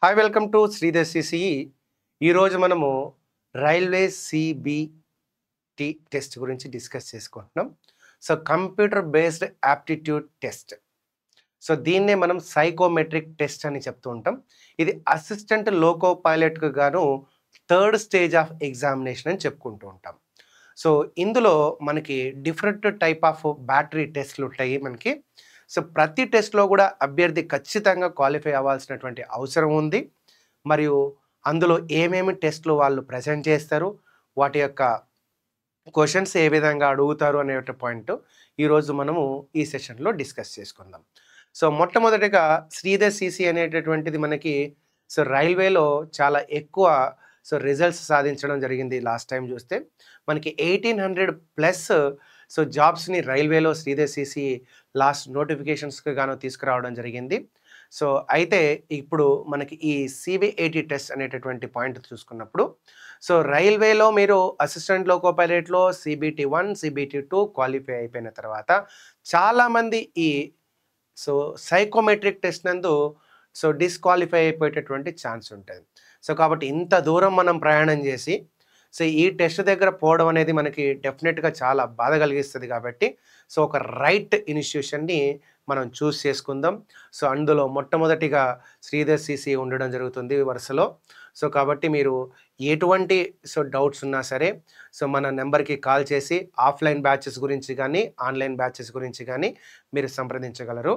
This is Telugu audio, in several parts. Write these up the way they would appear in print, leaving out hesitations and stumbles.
Hi welcome to Sridhar CCE. ఈరోజు మనము రైల్వే సిబిటి టెస్ట్ గురించి డిస్కస్ చేసుకుంటున్నాం. So computer based aptitude test. So దీన్నే మనం సైకోమెట్రిక్ టెస్ట్ అని చెప్తూ ఉంటాం. ఇది అసిస్టెంట్ లోకో పైలట్‌కు గాను థర్డ్ స్టేజ్ ఆఫ్ ఎగ్జామినేషన్ అని చెప్పుకుంటూ ఉంటాం. సో ఇందులో మనకి డిఫరెంట్ టైప్ ఆఫ్ బ్యాటరీ టెస్ట్‌లు ఉంటాయి మనకి. సో ప్రతి టెస్ట్‌లో కూడా అభ్యర్థి ఖచ్చితంగా క్వాలిఫై అవ్వాల్సినటువంటి అవసరం ఉంది. మరియు అందులో ఏమేమి టెస్ట్‌లు వాళ్ళు ప్రెజెంట్ చేస్తారు, వాటి యొక్క క్వెషన్స్ ఏ విధంగా అడుగుతారు అనే పాయింట్ ఈరోజు మనము ఈ సెషన్‌లో డిస్కస్ చేసుకుందాం. సో మొట్టమొదటిగా శ్రీధర్ సిసి అనేటటువంటిది మనకి రైల్వేలో చాలా ఎక్కువ రిజల్ట్స్ సాధించడం జరిగింది. లాస్ట్ టైం చూస్తే మనకి 1800 ప్లస్ జాబ్స్‌ని రైల్వేలో శ్రీధర్ సిసి లాస్ట్ నోటిఫికేషన్స్‌కి గాను తీసుకురావడం జరిగింది. సో అయితే ఇప్పుడు మనకి ఈ సిబిఐటి టెస్ట్ అనేటటువంటి పాయింట్ చూసుకున్నప్పుడు రైల్వేలో మీరు అసిస్టెంట్ లోకో పైలట్‌లో సిబిటి 1, సిబిటి 2 క్వాలిఫై అయిపోయిన తర్వాత చాలామంది ఈ సైకోమెట్రిక్ టెస్ట్ నందు డిస్‌క్వాలిఫై అయిపోయేటటువంటి ఛాన్స్ ఉంటది. కాబట్టి ఇంత దూరం మనం ప్రయాణం చేసి ఈ టెస్ట్ దగ్గర పోవడం అనేది మనకి డెఫినెట్‌గా చాలా బాధ కలిగిస్తది కాబట్టి ఒక రైట్ ఇన్‌స్టిట్యూషన్‌ని మనం చూస్ చేసుకుందాం. అందులో మొట్టమొదటిగా శ్రీధర్ సిసి ఉండడం జరుగుతుంది వరుసలో. కాబట్టి మీరు ఎటువంటి డౌట్స్ ఉన్నా సరే మన నెంబర్‌కి కాల్ చేసి ఆఫ్‌లైన్ బ్యాచెస్ గురించి గానీ, ఆన్‌లైన్ బ్యాచెస్ గురించి గానీ మీరు సంప్రదించగలరు.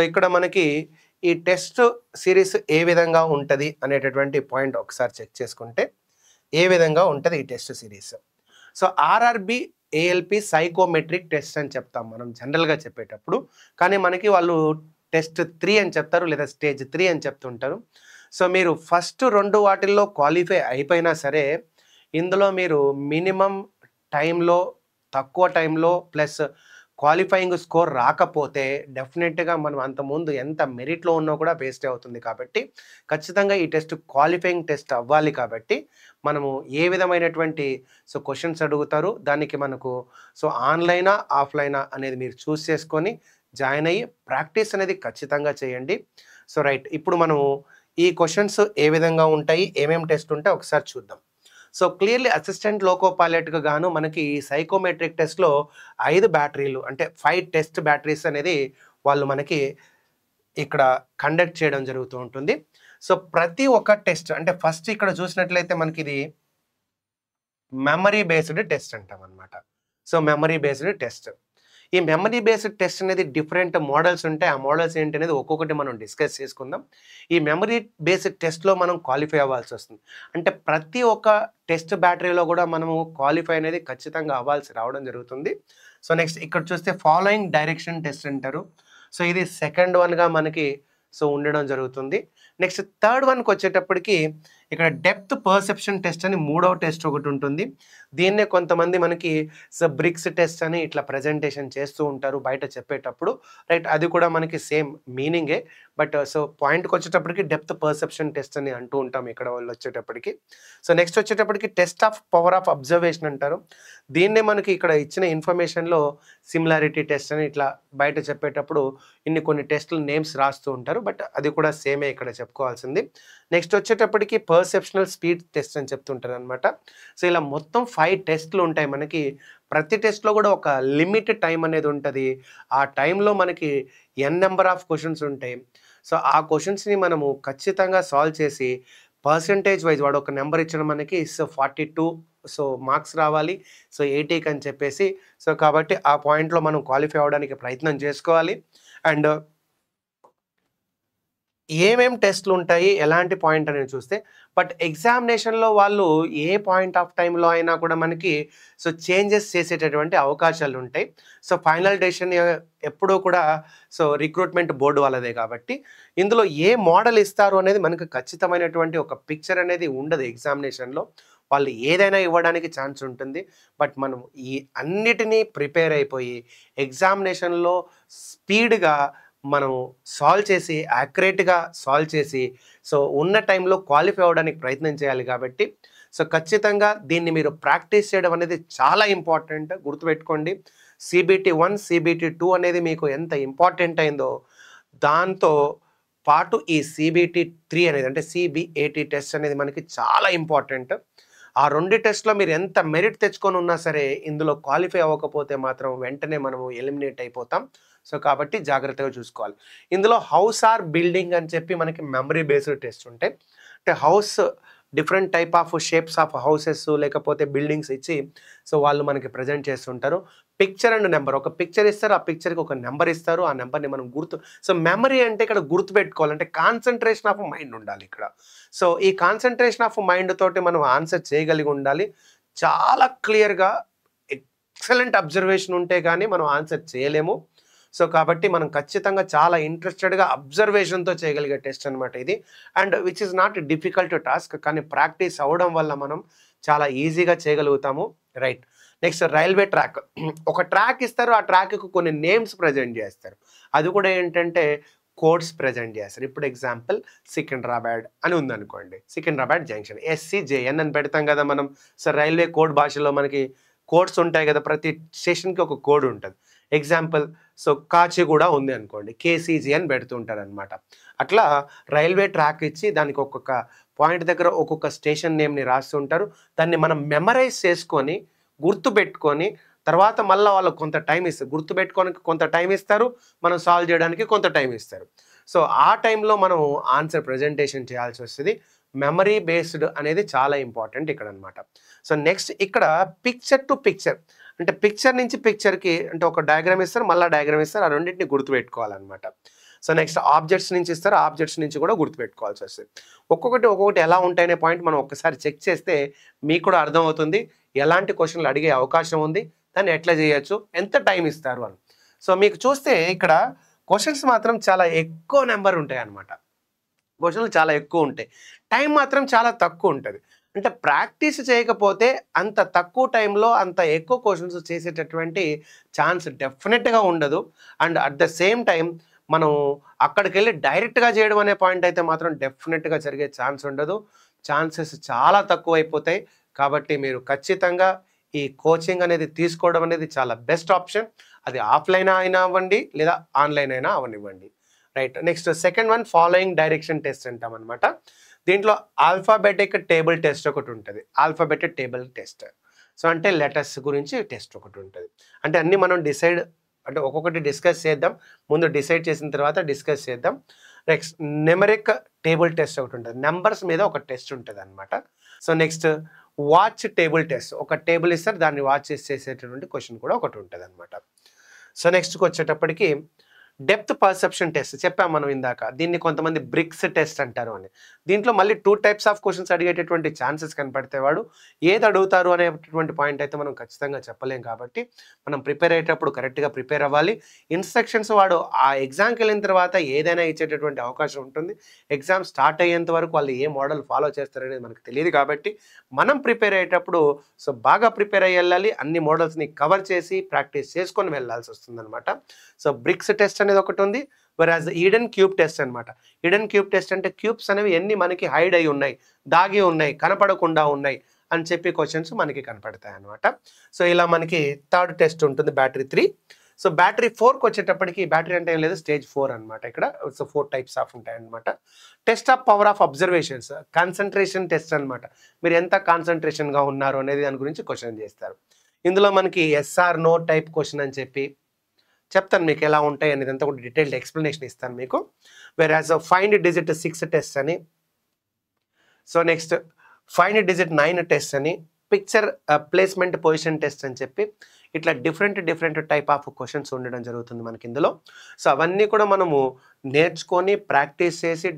ఇక్కడ మనకి ఈ టెస్ట్ సిరీస్ ఏ విధంగా ఉంటది అనేటటువంటి పాయింట్ ఒకసారి చెక్ చేసుకుంటే, ఏ విధంగా ఉంటది ఈ test series. RRB ALP psychometric test అని చెప్తాం మనం జనరల్‌గా చెప్పేటప్పుడు. కానీ మనకి వాళ్ళు టెస్ట్ 3 అని చెప్తారు, లేదా స్టేజ్ 3 అని చెప్తుంటారు. మీరు ఫస్ట్ 2 వాటిల్లో క్వాలిఫై అయిపోయినా సరే, ఇందులో మీరు మినిమమ్ టైంలో, తక్కువ టైంలో ప్లస్ క్వాలిఫైయింగ్ స్కోర్ రాకపోతే డెఫినెట్‌గా మనం అంతకుముందు ఎంత మెరిట్‌లో ఉన్నా కూడా వేస్టే అవుతుంది. కాబట్టి ఖచ్చితంగా ఈ టెస్ట్ క్వాలిఫైయింగ్ టెస్ట్ అవ్వాలి. కాబట్టి మనము ఏ విధమైనటువంటి క్వెషన్స్ అడుగుతారు, దానికి మనకు ఆన్‌లైనా, ఆఫ్‌లైనా అనేది మీరు చూస్ చేసుకొని జాయిన్ అయ్యి ప్రాక్టీస్ అనేది ఖచ్చితంగా చేయండి. రైట్, ఇప్పుడు మనము ఈ క్వెషన్స్ ఏ విధంగా ఉంటాయి, ఏమేం టెస్ట్ ఉంటాయి ఒకసారి చూద్దాం. క్లియర్లీ అసిస్టెంట్ లోకో పైలట్‌కి గాను మనకి సైకోమెట్రిక్ టెస్ట్‌లో 5 బ్యాటరీలు అంటే 5 టెస్ట్ బ్యాటరీస్ అనేది వాళ్ళు మనకి ఇక్కడ కండక్ట్ చేయడం జరుగుతూ ఉంటుంది. ప్రతి ఒక్క టెస్ట్ అంటే ఫస్ట్ ఇక్కడ చూసినట్లయితే మనకిది మెమరీ బేస్డ్ టెస్ట్ అంటామనమాట. Memory based test. ఈ మెమరీ బేస్డ్ టెస్ట్ అనేది డిఫరెంట్ మోడల్స్ ఉంటాయి. ఆ మోడల్స్ ఏంటనేది ఒక్కొక్కటి మనం డిస్కస్ చేసుకుందాం. ఈ మెమరీ బేస్డ్ టెస్ట్‌లో మనం క్వాలిఫై అవ్వాల్సి వస్తుంది. అంటే ప్రతి ఒక్క టెస్ట్ బ్యాటరీలో కూడా మనము క్వాలిఫై అనేది ఖచ్చితంగా అవ్వాల్సి రావడం జరుగుతుంది. నెక్స్ట్ ఇక్కడ చూస్తే ఫాలోయింగ్ డైరెక్షన్ టెస్ట్ అంటారు. ఇది సెకండ్ వన్‌గా మనకి ఉండడం జరుగుతుంది. నెక్స్ట్ థర్డ్ వన్‌కి వచ్చేటప్పటికి ఇక్కడ డెప్త్ పర్సెప్షన్ టెస్ట్ అని మూడవ టెస్ట్ ఒకటి ఉంటుంది. దీన్నే కొంతమంది మనకి బ్రిక్స్ టెస్ట్ అని ఇట్లా ప్రెజెంటేషన్ చేస్తూ ఉంటారు బయట చెప్పేటప్పుడు. రైట్, అది కూడా మనకి సేమ్ మీనింగే. బట్ పాయింట్‌కి వచ్చేటప్పటికి డెప్త్ పర్సెప్షన్ టెస్ట్ అని అంటూ ఉంటాం ఇక్కడ వాళ్ళు వచ్చేటప్పటికి. నెక్స్ట్ వచ్చేటప్పటికి test of power of observation అంటారు. దీన్నే మనకి ఇక్కడ ఇచ్చిన ఇన్ఫర్మేషన్‌లో సిమిలారిటీ టెస్ట్ అని ఇట్లా బయట చెప్పేటప్పుడు కొన్ని టెస్ట్‌ల నేమ్స్ రాస్తూ ఉంటారు. బట్ అది కూడా సేమే ఇక్కడ చెప్పుకోవాల్సింది. నెక్స్ట్ వచ్చేటప్పటికి పర్సెప్షనల్ స్పీడ్ టెస్ట్ అని చెప్తుంటారనమాట. ఇలా మొత్తం 5 టెస్ట్‌లు ఉంటాయి మనకి. ప్రతి టెస్ట్‌లో కూడా ఒక లిమిట్ టైం అనేది ఉంటది. ఆ టైంలో మనకి నెంబర్ ఆఫ్ క్వెషన్స్ ఉంటాయి. ఆ క్వెషన్స్‌ని మనము ఖచ్చితంగా సాల్వ్ చేసి పర్సెంటేజ్ వైజ్ వాడు ఒక నెంబర్ ఇచ్చడం మనకి 42 మార్క్స్ రావాలి. 80కి అని చెప్పేసి కాబట్టి ఆ పాయింట్‌లో మనం క్వాలిఫై అవ్వడానికి ప్రయత్నం చేసుకోవాలి. అండ్ ఏమేం టెస్ట్‌లు ఉంటాయి, ఎలాంటి పాయింట్ అనేది చూస్తే, బట్ ఎగ్జామినేషన్‌లో వాళ్ళు ఏ పాయింట్ ఆఫ్ టైమ్‌లో అయినా కూడా మనకి చేంజెస్ చేసేటటువంటి అవకాశాలు ఉంటాయి. ఫైనల్ డెసిషన్ ఎప్పుడూ కూడా రిక్రూట్మెంట్ బోర్డు వాళ్ళదే కాబట్టి ఇందులో ఏ మోడల్ ఇస్తారు అనేది మనకు ఖచ్చితమైనటువంటి ఒక పిక్చర్ అనేది ఉండదు ఎగ్జామినేషన్‌లో. వాళ్ళు ఏదైనా ఇవ్వడానికి ఛాన్స్ ఉంటుంది. బట్ మనం ఈ అన్నిటినీ ప్రిపేర్ అయిపోయి ఎగ్జామినేషన్‌లో స్పీడ్‌గా మనం సాల్వ్ చేసి యాక్యురేట్‌గా సాల్వ్ చేసి ఉన్న టైంలో క్వాలిఫై అవ్వడానికి ప్రయత్నం చేయాలి కాబట్టి ఖచ్చితంగా దీన్ని మీరు ప్రాక్టీస్ చేయడం అనేది చాలా ఇంపార్టెంట్. గుర్తుపెట్టుకోండి, సిబిటి 1, సిబిటి 2 అనేది మీకు ఎంత ఇంపార్టెంట్ అయిందో దాంతో పాటు ఈ CBT3 అనేది అంటే CBAT టెస్ట్ అనేది మనకి చాలా ఇంపార్టెంట్. ఆ 2 టెస్ట్‌లో మీరు ఎంత మెరిట్ తెచ్చుకొని ఉన్నా సరే, ఇందులో క్వాలిఫై అవ్వకపోతే మాత్రం వెంటనే మనము ఎలిమినేట్ అయిపోతాం. సో, కాబట్టి జాగ్రత్తగా చూసుకోవాలి. ఇందులో హౌస్ ఆర్ బిల్డింగ్ అని చెప్పి మనకి మెమరీ బేస్డ్ టెస్ట్ ఉంటాయి. అంటే house different type of shapes of houses లేకపోతే బిల్డింగ్స్ ఇచ్చి సో, వాళ్ళు మనకి ప్రెజెంట్ చేస్తుంటారు. పిక్చర్ అండ్ నెంబర్ ఒక పిక్చర్ ఇస్తారు. ఆ పిక్చర్‌కి ఒక నెంబర్ ఇస్తారు. ఆ నెంబర్‌ని మనం సో, మెమరీ అంటే ఇక్కడ గుర్తుపెట్టుకోవాలి. అంటే కాన్సంట్రేషన్ ఆఫ్ మైండ్ ఉండాలి ఇక్కడ. సో, ఈ కాన్సంట్రేషన్ ఆఫ్ మైండ్ తోటి మనం ఆన్సర్ చేయగలిగి ఉండాలి. చాలా క్లియర్‌గా ఎక్సలెంట్ అబ్జర్వేషన్ ఉంటే గాని మనం ఆన్సర్ చేయలేము. సో, కాబట్టి మనం ఖచ్చితంగా చాలా ఇంట్రెస్టెడ్‌గా అబ్జర్వేషన్‌తో చేయగలిగే టెస్ట్ అనమాట ఇది. And which is not difficult task. కానీ ప్రాక్టీస్ అవ్వడం వల్ల మనం చాలా ఈజీగా చేయగలుగుతాము. రైట్. Next railway track. ఒక ట్రాక్ ఇస్తారు. ఆ ట్రాక్‌కి కొన్ని నేమ్స్ ప్రెజెంట్ చేస్తారు. అది కూడా ఏంటంటే కోడ్స్ ప్రెజెంట్ చేస్తారు. ఇప్పుడు ఎగ్జాంపుల్ సికింద్రాబాద్ అని ఉందనుకోండి. సికింద్రాబాద్ జంక్షన్ SCJN అని పెడతాం కదా మనం. సో, రైల్వే కోడ్ భాషలో మనకి కోడ్స్ ఉంటాయి కదా! ప్రతి స్టేషన్‌కి ఒక కోడ్ ఉంటది. ఎగ్జాంపుల్ సో, కాచిగూడ ఉంది అనుకోండి. KCG అని పెడుతుంటారనమాట. అట్లా రైల్వే ట్రాక్ ఇచ్చి దానికి ఒక్కొక్క పాయింట్ దగ్గర ఒక్కొక్క స్టేషన్ నేమ్‌ని రాస్తుంటారు. దాన్ని మనం మెమరైజ్ చేసుకొని, గుర్తుపెట్టుకొని తర్వాత మళ్ళా వాళ్ళకి కొంత టైం ఇస్తారు. గుర్తుపెట్టుకోడానికి కొంత టైం ఇస్తారు. మనం సాల్వ్ చేయడానికి కొంత టైం ఇస్తారు. సో, ఆ టైంలో మనం ఆన్సర్ ప్రెజెంటేషన్ చేయాల్సొస్తది. మెమరీ బేస్డ్ అనేది చాలా ఇంపార్టెంట్ ఇక్కడనమాట. సో, నెక్స్ట్ ఇక్కడ పిక్చర్ టు పిక్చర్ అంటే పిక్చర్ నుంచి పిక్చర్‌కి అంటే ఒక డయాగ్రామ్ ఇస్తారు. మళ్ళా డయాగ్రామ్ ఇస్తారు. ఆ రెండిటిని గుర్తుపెట్టుకోవాలనమాట. సో, నెక్స్ట్ ఆబ్జెక్ట్స్ నుంచి ఇస్తారు. ఆబ్జెక్ట్స్ నుంచి కూడా గుర్తుపెట్టుకోవాల్సొస్తది. ఒక్కొక్కటి ఎలా ఉంటాయనే పాయింట్ మనం ఒక్కసారి చెక్ చేస్తే మీకు కూడా అర్థమవుతుంది. ఎలాంటి క్వెషన్‌లు అడిగే అవకాశం ఉంది. దాన్ని ఎట్లా చేయొచ్చు? ఎంత టైం ఇస్తారు అని. సో, మీకు చూస్తే ఇక్కడ క్వెషన్స్ మాత్రం చాలా ఎక్కువ నంబర్ ఉంటాయన్నమాట. క్వెషన్‌లు చాలా ఎక్కువ ఉంటాయి. టైం మాత్రం చాలా తక్కువ ఉంటది. అంటే ప్రాక్టీస్ చేయకపోతే అంత తక్కువ టైంలో అంత ఎక్కువ క్వెషన్స్ చేసేటటువంటి ఛాన్స్ డెఫినెట్‌గా ఉండదు. And at the same time మనం అక్కడికెళ్ళి డైరెక్ట్‌గా చేయడం అనే పాయింట్ అయితే మాత్రం డెఫినెట్‌గా జరిగే ఛాన్స్ ఉండదు. ఛాన్సెస్ చాలా తక్కువైపోతాయి. కాబట్టి మీరు ఖచ్చితంగా ఈ కోచింగ్ అనేది తీసుకోవడం అనేది చాలా బెస్ట్ ఆప్షన్. అది ఆఫ్‌లైన్ అయినా అవ్వండి లేదా ఆన్‌లైన్ అయినా అవ్వనివ్వండి. Right. Next second one following direction test అంటామనమాట. దీంట్లో ఆల్ఫాబెటిక్ టేబుల్ టెస్ట్ ఒకటుంటది. Alphabetic table test. సో, అంటే లెటర్స్ గురించి టెస్ట్ ఒకటుంటది. అంటే అన్నీ మనం అంటే ఒక్కొక్కటి డిస్కస్ చేద్దాం. ముందు డిసైడ్ చేసిన తర్వాత డిస్కస్ చేద్దాం. నెక్స్ట్ న్యూమరిక్ టేబుల్ టెస్ట్ ఒకటుంటది. నంబర్స్ మీద ఒక టెస్ట్ ఉంటదనమాట. So, next watch table test. ఒక టేబుల్ ఇస్తారు. దాన్ని వాచ్ చేసేటటువంటి క్వెషన్ కూడా ఒకటి ఉంటదనమాట. సో, నెక్స్ట్‌కొచ్చేటప్పటికి డెప్త్ పర్సెప్షన్ టెస్ట్ చెప్పాం మనం ఇందాక. దీన్ని కొంతమంది బ్రిక్స్ టెస్ట్ అంటారు అని. దీంట్లో మళ్ళీ 2 టైప్స్ ఆఫ్ క్వెషన్స్ అడిగేటటువంటి ఛాన్సెస్ కనపడతాయి. వాడు ఏది అడుగుతారు అనేటటువంటి పాయింట్ అయితే మనం ఖచ్చితంగా చెప్పలేం కాబట్టి, మనం ప్రిపేర్ అయ్యేటప్పుడు కరెక్ట్‌గా ప్రిపేర్ అవ్వాలి. ఇన్‌స్ట్రక్షన్స్ వాడు ఆ ఎగ్జామ్‌కెళ్ళిన తర్వాత ఏదైనా ఇచ్చేటటువంటి అవకాశం ఉంటుంది. ఎగ్జామ్ స్టార్ట్ అయ్యేంత వరకు వాళ్ళు ఏ మోడల్ ఫాలో చేస్తారనేది మనకు తెలీదు కాబట్టి, మనం ప్రిపేర్ అయ్యేటప్పుడు సో, బాగా ప్రిపేర్ అయ్యి ఎళ్ళాలి. అన్ని మోడల్స్‌ని కవర్ చేసి ప్రాక్టీస్ చేసుకొని వెళ్ళాల్సొస్తుందనమాట. సో, బ్రిక్స్ టెస్ట్ అనేది ఒకటుంది. వెరాజ్ ఈడెన్ క్యూబ్ టెస్ట్ అనమాట. ఈడెన్ క్యూబ్ టెస్ట్ అంటే క్యూబ్స్ అనేవి ఎన్ని మనకి హైడ్ అయ్యి ఉన్నాయి, దాగి ఉన్నాయి, కనపడకుండా ఉన్నాయి అని చెప్పి క్వెషన్స్ మనకి కనపడతాయన్నమాట. సో, ఇలా మనకి థర్డ్ టెస్ట్ ఉంటుంది బ్యాటరీ 3. సో, బ్యాటరీ 4కి వచ్చేటప్పటికి బ్యాటరీ అంటే ఏం లేదు స్టేజ్ 4 అనమాట ఇక్కడ. సో, 4 టైప్స్ ఆఫ్ ఉంటాయన్నమాట. Test of power of observations concentration test అనమాట. మీరు ఎంత కాన్సంట్రేషన్‌గా ఉన్నారు అనేది దాని గురించి క్వెషన్ చేస్తారు. ఇందులో మనకి yes or no type question అని చెప్పి చెప్తాను మీకు ఎలా ఉంటాయి అనేది అంతా కూడా డీటెయిల్డ్ ఎక్స్‌ప్లనేషన్ ఇస్తాను మీకు. వెరాజ్ ఫైండ్ డిజిట్ 6 టెస్ట్ అని. So, next find digit 9 test అని, పిక్చర్ ప్లేస్‌మెంట్ పొజిషన్ టెస్ట్ అని చెప్పి ఇట్లా డిఫరెంట్ టైప్ ఆఫ్ క్వెషన్స్ ఉండడం జరుగుతుంది మనకి ఇందులో. సో, అవన్నీ కూడా మనము నేర్చుకొని ప్రాక్టీస్ చేసి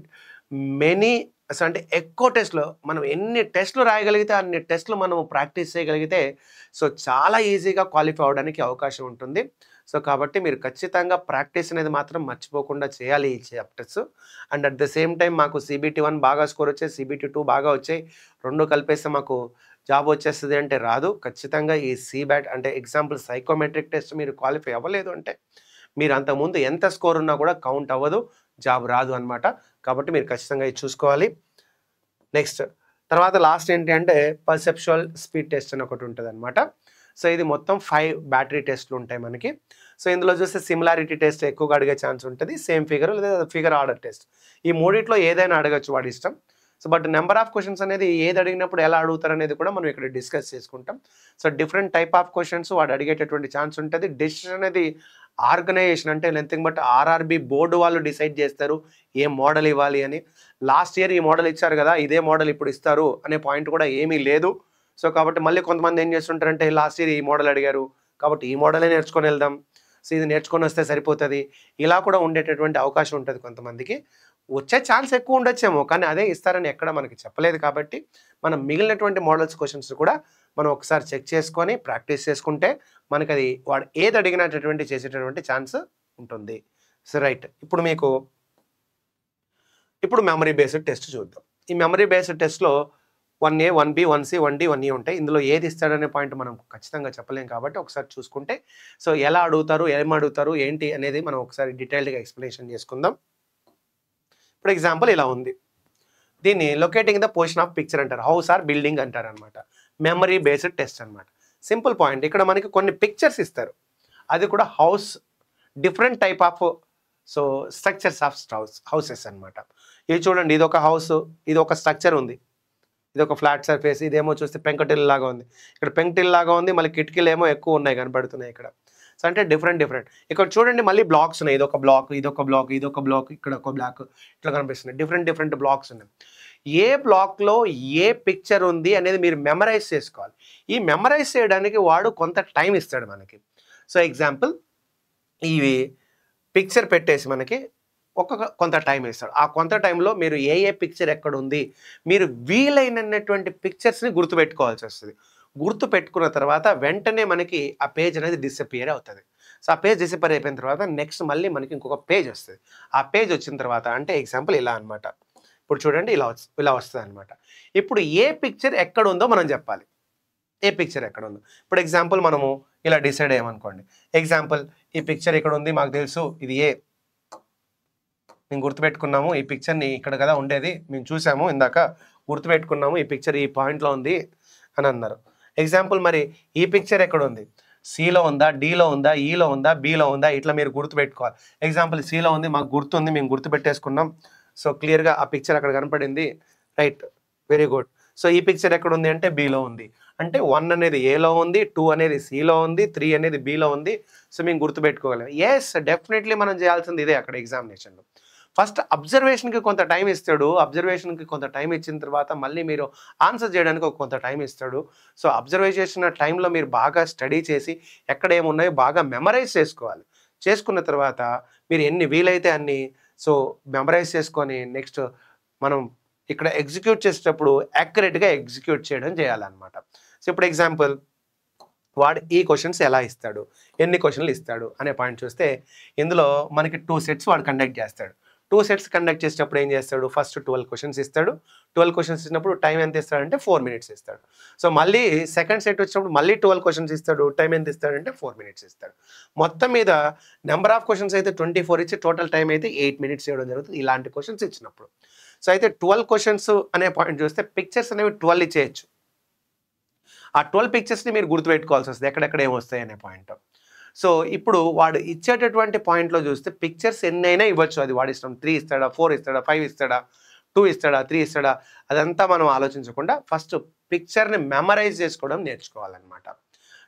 అంటే ఎక్కువ టెస్ట్‌లు మనం ఎన్ని టెస్ట్‌లు రాయగలిగితే అన్ని టెస్ట్‌లు మనము ప్రాక్టీస్ చేయగలిగితే సో, చాలా ఈజీగా క్వాలిఫై అవ్వడానికి అవకాశం ఉంటుంది. సో, కాబట్టి మీరు ఖచ్చితంగా ప్రాక్టీస్ అనేది మాత్రం మర్చిపోకుండా చేయాలి ఈ chapters. And at the same time మాకు CBT1 బాగా స్కోర్ వచ్చాయి. CBT2 బాగా వచ్చాయి. 2 కలిపేస్తే మాకు జాబ్ వచ్చేస్తది అంటే రాదు. ఖచ్చితంగా ఈ CBAT అంటే ఎగ్జాంపుల్ సైకోమెట్రిక్ టెస్ట్ మీరు క్వాలిఫై అవ్వలేదు అంటే మీరు అంతకుముందు ఎంత స్కోర్ ఉన్నా కూడా కౌంట్ అవ్వదు. జాబ్ రాదు అనమాట. కాబట్టి మీరు ఖచ్చితంగా ఇది చూసుకోవాలి. నెక్స్ట్ తర్వాత లాస్ట్ ఏంటి అంటే పర్సెప్చువల్ స్పీడ్ టెస్ట్ అని ఒకటి ఉంటదనమాట. సో ఇది మొత్తం 5 బ్యాటరీ టెస్ట్లు ఉంటాయి మనకి. సో ఇందులో చూస్తే సిమిలారిటీ టెస్ట్ ఎక్కువగా అడిగే ఛాన్స్ ఉంటుంది. సేమ్ ఫిగర్ లేదా ఫిగర్ ఆర్డర్ టెస్ట్. ఈ మూడిట్లో ఏదైనా అడగచ్చు వాడి ఇష్టం. So but number of questions అనేది ఏది అడిగినప్పుడు ఎలా అడుగుతారు అనేది కూడా మనం ఇక్కడ డిస్కస్ చేసుకుంటాం. So different type of questions వాడు అడిగేటటువంటి ఛాన్స్ ఉంటుంది. డెసిషన్ అనేది ఆర్గనైజేషన్ అంటే నథింగ్ బట్ ఆర్ఆర్బి బోర్డు వాళ్ళు డిసైడ్ చేస్తారు ఏ మోడల్ ఇవ్వాలి అని. లాస్ట్ ఇయర్ ఈ మోడల్ ఇచ్చారు కదా, ఇదే మోడల్ ఇప్పుడు ఇస్తారు అనే పాయింట్ కూడా ఏమీ లేదు. సో కాబట్టి మళ్ళీ కొంతమంది ఏం చేస్తుంటారంటే లాస్ట్ ఇయర్ ఈ మోడల్ అడిగారు కాబట్టి ఈ మోడలే నేర్చుకొని వెళ్దాం, సో ఇది నేర్చుకొని వస్తే సరిపోతుంది, ఇలా కూడా ఉండేటటువంటి అవకాశం ఉంటుంది కొంతమందికి. వచ్చే ఛాన్స్ ఎక్కువ ఉండొచ్చేమో కానీ అదే ఇస్తారని ఎక్కడ మనకి చెప్పలేదు. కాబట్టి మనం మిగిలినటువంటి మోడల్స్ క్వశ్చన్స్ కూడా మనం ఒకసారి చెక్ చేసుకొని ప్రాక్టీస్ చేసుకుంటే మనకు అది వాడు ఏది అడిగినటువంటి చేసేటటువంటి ఛాన్స్ ఉంటుంది. సో రైట్, ఇప్పుడు మెమరీ బేస్డ్ టెస్ట్ చూద్దాం. ఈ మెమరీ బేస్డ్ టెస్ట్లో 1A 1B 1C 1D 1E ఉంటాయి. ఇందులో ఏది ఇస్తాడనే పాయింట్ మనం ఖచ్చితంగా చెప్పలేం కాబట్టి ఒకసారి చూసుకుంటే సో ఎలా అడుగుతారు, ఏం అడుగుతారు, ఏంటి అనేది మనం ఒకసారి డీటెయిల్డ్గా ఎక్స్ప్లెనేషన్ చేసుకుందాం. ఇప్పుడు ఎగ్జాంపుల్ ఇలా ఉంది. దీన్ని locating the position of picture అంటారు, హౌస్ ఆర్ బిల్డింగ్ అంటారు అనమాట. మెమరీ బేస్డ్ టెస్ట్ అనమాట. సింపుల్ పాయింట్, ఇక్కడ మనకి కొన్ని పిక్చర్స్ ఇస్తారు, అది కూడా house, different type of so structures of houses అనమాట. ఇది చూడండి, ఇది ఒక హౌస్, ఇది ఒక స్ట్రక్చర్ ఉంది, ఇది ఒక ఫ్లాట్ సర్ఫేస్, ఇదేమో చూస్తే పెంకుటిల్లు లాగా ఉంది, ఇక్కడ పెంకుటిల్లు లాగా ఉంది, మళ్ళీ కిటికీలు ఏమో ఎక్కువ ఉన్నాయి కనబడుతున్నాయి ఇక్కడ. సో అంటే డిఫరెంట్ ఇక్కడ చూడండి మళ్ళీ బ్లాక్స్ ఉన్నాయి, ఇదొక బ్లాక్, ఇదొక బ్లాక్, ఇదొక బ్లాక్, ఇక్కడ ఒక బ్లాక్, ఇట్లా కనిపిస్తున్నాయి. డిఫరెంట్ బ్లాక్స్ ఉన్నాయి. ఏ బ్లాక్లో ఏ పిక్చర్ ఉంది అనేది మీరు మెమరైజ్ చేసుకోవాలి. ఈ మెమరైజ్ చేయడానికి వాడు కొంత టైం ఇస్తాడు మనకి. సో ఎగ్జాంపుల్ ఇవి పిక్చర్ పెట్టేసి మనకి కొంత టైం ఇస్తాడు. ఆ కొంత టైంలో మీరు ఏ పిక్చర్ ఎక్కడ ఉంది మీరు వీలైనటువంటి పిక్చర్స్ని గుర్తుపెట్టుకోవాల్సి వస్తుంది. గుర్తు పెట్టుకున్న తర్వాత వెంటనే మనకి ఆ పేజ్ అనేది డిసపియర్ అవుతుంది. సో ఆ పేజ్ డిసపియర్ అయిపోయిన తర్వాత నెక్స్ట్ మళ్ళీ మనకి ఇంకొక పేజ్ వస్తుంది. ఆ పేజ్ వచ్చిన తర్వాత అంటే ఎగ్జాంపుల్ ఇలా అనమాట. ఇప్పుడు చూడండి ఇలా వస్తుంది అనమాట. ఇప్పుడు ఏ పిక్చర్ ఎక్కడ ఉందో మనం చెప్పాలి, ఏ పిక్చర్ ఎక్కడ ఉందో. ఇప్పుడు ఎగ్జాంపుల్ మనము ఇలా డిసైడ్ అయ్యామనుకోండి, ఎగ్జాంపుల్ ఈ పిక్చర్ ఇక్కడ ఉంది, మాకు తెలుసు ఇది ఏ, మేము గుర్తుపెట్టుకున్నాము ఈ పిక్చర్ని, ఇక్కడ కదా ఉండేది, మేము చూసాము ఇందాక, గుర్తుపెట్టుకున్నాము ఈ పిక్చర్ ఈ పాయింట్లో ఉంది అని అన్నారు. ఎగ్జాంపుల్ మరి ఈ పిక్చర్ ఎక్కడ ఉంది, సిలో ఉందా, డిలో ఉందా, ఈలో ఉందా, బిలో ఉందా, ఇట్లా మీరు గుర్తుపెట్టుకోవాలి. ఎగ్జాంపుల్ సిలో ఉంది, మాకు గుర్తుంది, మేము గుర్తుపెట్టేసుకున్నాం. సో క్లియర్గా ఆ పిక్చర్ అక్కడ కనపడింది, రైట్, వెరీ గుడ్. సో ఈ పిక్చర్ ఎక్కడ ఉంది అంటే బిలో ఉంది, అంటే 1 అనేది ఏలో ఉంది, 2 అనేది సిలో ఉంది, 3 అనేది బిలో ఉంది. సో మేము గుర్తుపెట్టుకోగలం. ఎస్, డెఫినెట్లీ మనం చేయాల్సింది ఇదే అక్కడ ఎగ్జామినేషన్లో. ఫస్ట్ అబ్జర్వేషన్కి కొంత టైం ఇస్తాడు, అబ్జర్వేషన్కి కొంత టైం ఇచ్చిన తర్వాత మళ్ళీ మీరు ఆన్సర్ చేయడానికి కొంత టైం ఇస్తాడు. సో అబ్జర్వ్ చేసిన టైంలో మీరు బాగా స్టడీ చేసి ఎక్కడ ఏమున్నాయో బాగా మెమరైజ్ చేసుకోవాలి. చేసుకున్న తర్వాత మీరు ఎన్ని వీలైతే అన్ని సో మెమరైజ్ చేసుకొని నెక్స్ట్ మనం ఇక్కడ ఎగ్జిక్యూట్ చేసేటప్పుడు యాక్యురేట్గా ఎగ్జిక్యూట్ చేయాలన్నమాట. సో ఇప్పుడు ఎగ్జాంపుల్ వాడు ఈ క్వశ్చన్స్ ఎలా ఇస్తాడు, ఎన్ని క్వశ్చన్లు ఇస్తాడు అనే పాయింట్ చూస్తే ఇందులో మనకి 2 సెట్స్ వాడు కండక్ట్ చేస్తాడు. 2 సెట్స్ కండక్ట్ చేసేటప్పుడు ఏం చేస్తాడు, ఫస్ట్ 12 క్వశ్చన్స్ ఇస్తాడు. 12 క్వశ్చన్స్ ఇచ్చినప్పుడు టైం ఎంత ఇస్తాడంటే 4 మినిట్స్ ఇస్తాడు. సో మళ్ళీ సెకండ్ సెట్ వచ్చినప్పుడు మళ్ళీ 12 క్వశ్చన్స్ ఇస్తాడు, టైం ఎంత ఇస్తాడంటే 4 మినిట్స్ ఇస్తాడు. మొత్తం మీద నెంబర్ ఆఫ్ క్వశ్చన్స్ అయితే 24 ఇచ్చి టోటల్ టైం అయితే 8 మినిట్స్ ఇవ్వడం జరుగుతుంది ఇలాంటి క్వశ్చన్స్ ఇచ్చినప్పుడు. సో అయితే 12 క్వశ్చన్స్ అనే పాయింట్ చూస్తే పిక్చర్స్ అనేవి 12 ఇచ్చేయచ్చు. ఆ 12 పిక్చర్స్ని మీరు గుర్తుపెట్టుకోవాల్సి వస్తుంది ఎక్కడెక్కడ ఏమొస్తాయి అనే పాయింట్. సో ఇప్పుడు వాడు ఇచ్చేటటువంటి పాయింట్లో చూస్తే పిక్చర్స్ ఎన్నైనా ఇవ్వచ్చు, అది వాడి ఇష్టం. 3 ఇస్తాడా, 4 ఇస్తాడా, 5 ఇస్తాడా, 2 ఇస్తాడా, 3 ఇస్తాడా, అదంతా మనం ఆలోచించకుండా ఫస్ట్ పిక్చర్ని మెమరైజ్ చేసుకోవడం నేర్చుకోవాలన్నమాట.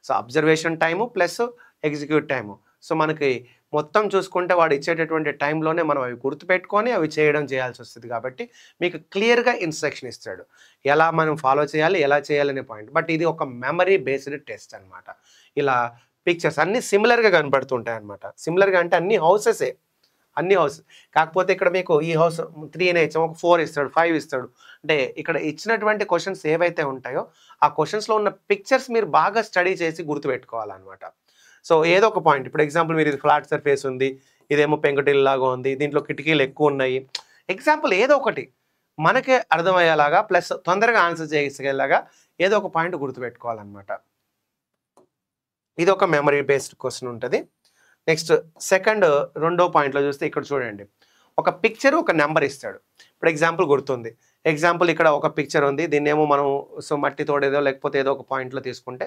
So observation time plus execute time. So మనకి మొత్తం చూసుకుంటే వాడు ఇచ్చేటటువంటి టైంలోనే మనం అవి గుర్తుపెట్టుకొని అవి చేయాల్సి వస్తుంది. కాబట్టి మీకు క్లియర్గా ఇన్స్ట్రక్షన్ ఇస్తాడు ఎలా మనం ఫాలో చేయాలి, ఎలా చేయాలనే పాయింట్. బట్ ఇది ఒక మెమరీ బేస్డ్ టెస్ట్ అనమాట. ఇలా పిక్చర్స్ అన్నీ సిమిలర్గా కనపడుతుంటాయి అనమాట. సిమిలర్గా అంటే అన్ని హౌసెసే, అన్ని హౌస్. కాకపోతే ఇక్కడ మీకు ఈ హౌస్ 3 అనే ఇచ్చాము, ఒక 4 ఇస్తాడు, 5 ఇస్తాడు. అంటే ఇక్కడ ఇచ్చినటువంటి క్వశ్చన్స్ ఏవైతే ఉంటాయో ఆ క్వశ్చన్స్లో ఉన్న పిక్చర్స్ మీరు బాగా స్టడీ చేసి గుర్తుపెట్టుకోవాలన్నమాట. సో ఏదో ఒక పాయింట్, ఇప్పుడు ఎగ్జాంపుల్ మీరు ఇది ఫ్లాట్ సర్ఫేస్ ఉంది, ఇదేమో పెంకుటిల్లు లాగా ఉంది, దీంట్లో కిటికీలు ఎక్కువ ఉన్నాయి. ఎగ్జాంపుల్ ఏదో ఒకటి మనకే అర్థమయ్యేలాగా ప్లస్ తొందరగా ఆన్సర్ చేసేలాగా ఏదో ఒక పాయింట్ గుర్తుపెట్టుకోవాలన్నమాట. ఇది ఒక మెమరీ బేస్డ్ క్వశ్చన్ ఉంటుంది. నెక్స్ట్ రెండో పాయింట్లో చూస్తే ఇక్కడ చూడండి, ఒక పిక్చర్ ఒక నెంబర్ ఇస్తాడు. ఇప్పుడు ఎగ్జాంపుల్ గుర్తుంది. ఎగ్జాంపుల్ ఇక్కడ ఒక పిక్చర్ ఉంది. దీన్నేమో మనం మట్టి తోడేదో లేకపోతే ఏదో ఒక పాయింట్‌లో తీసుకుంటే,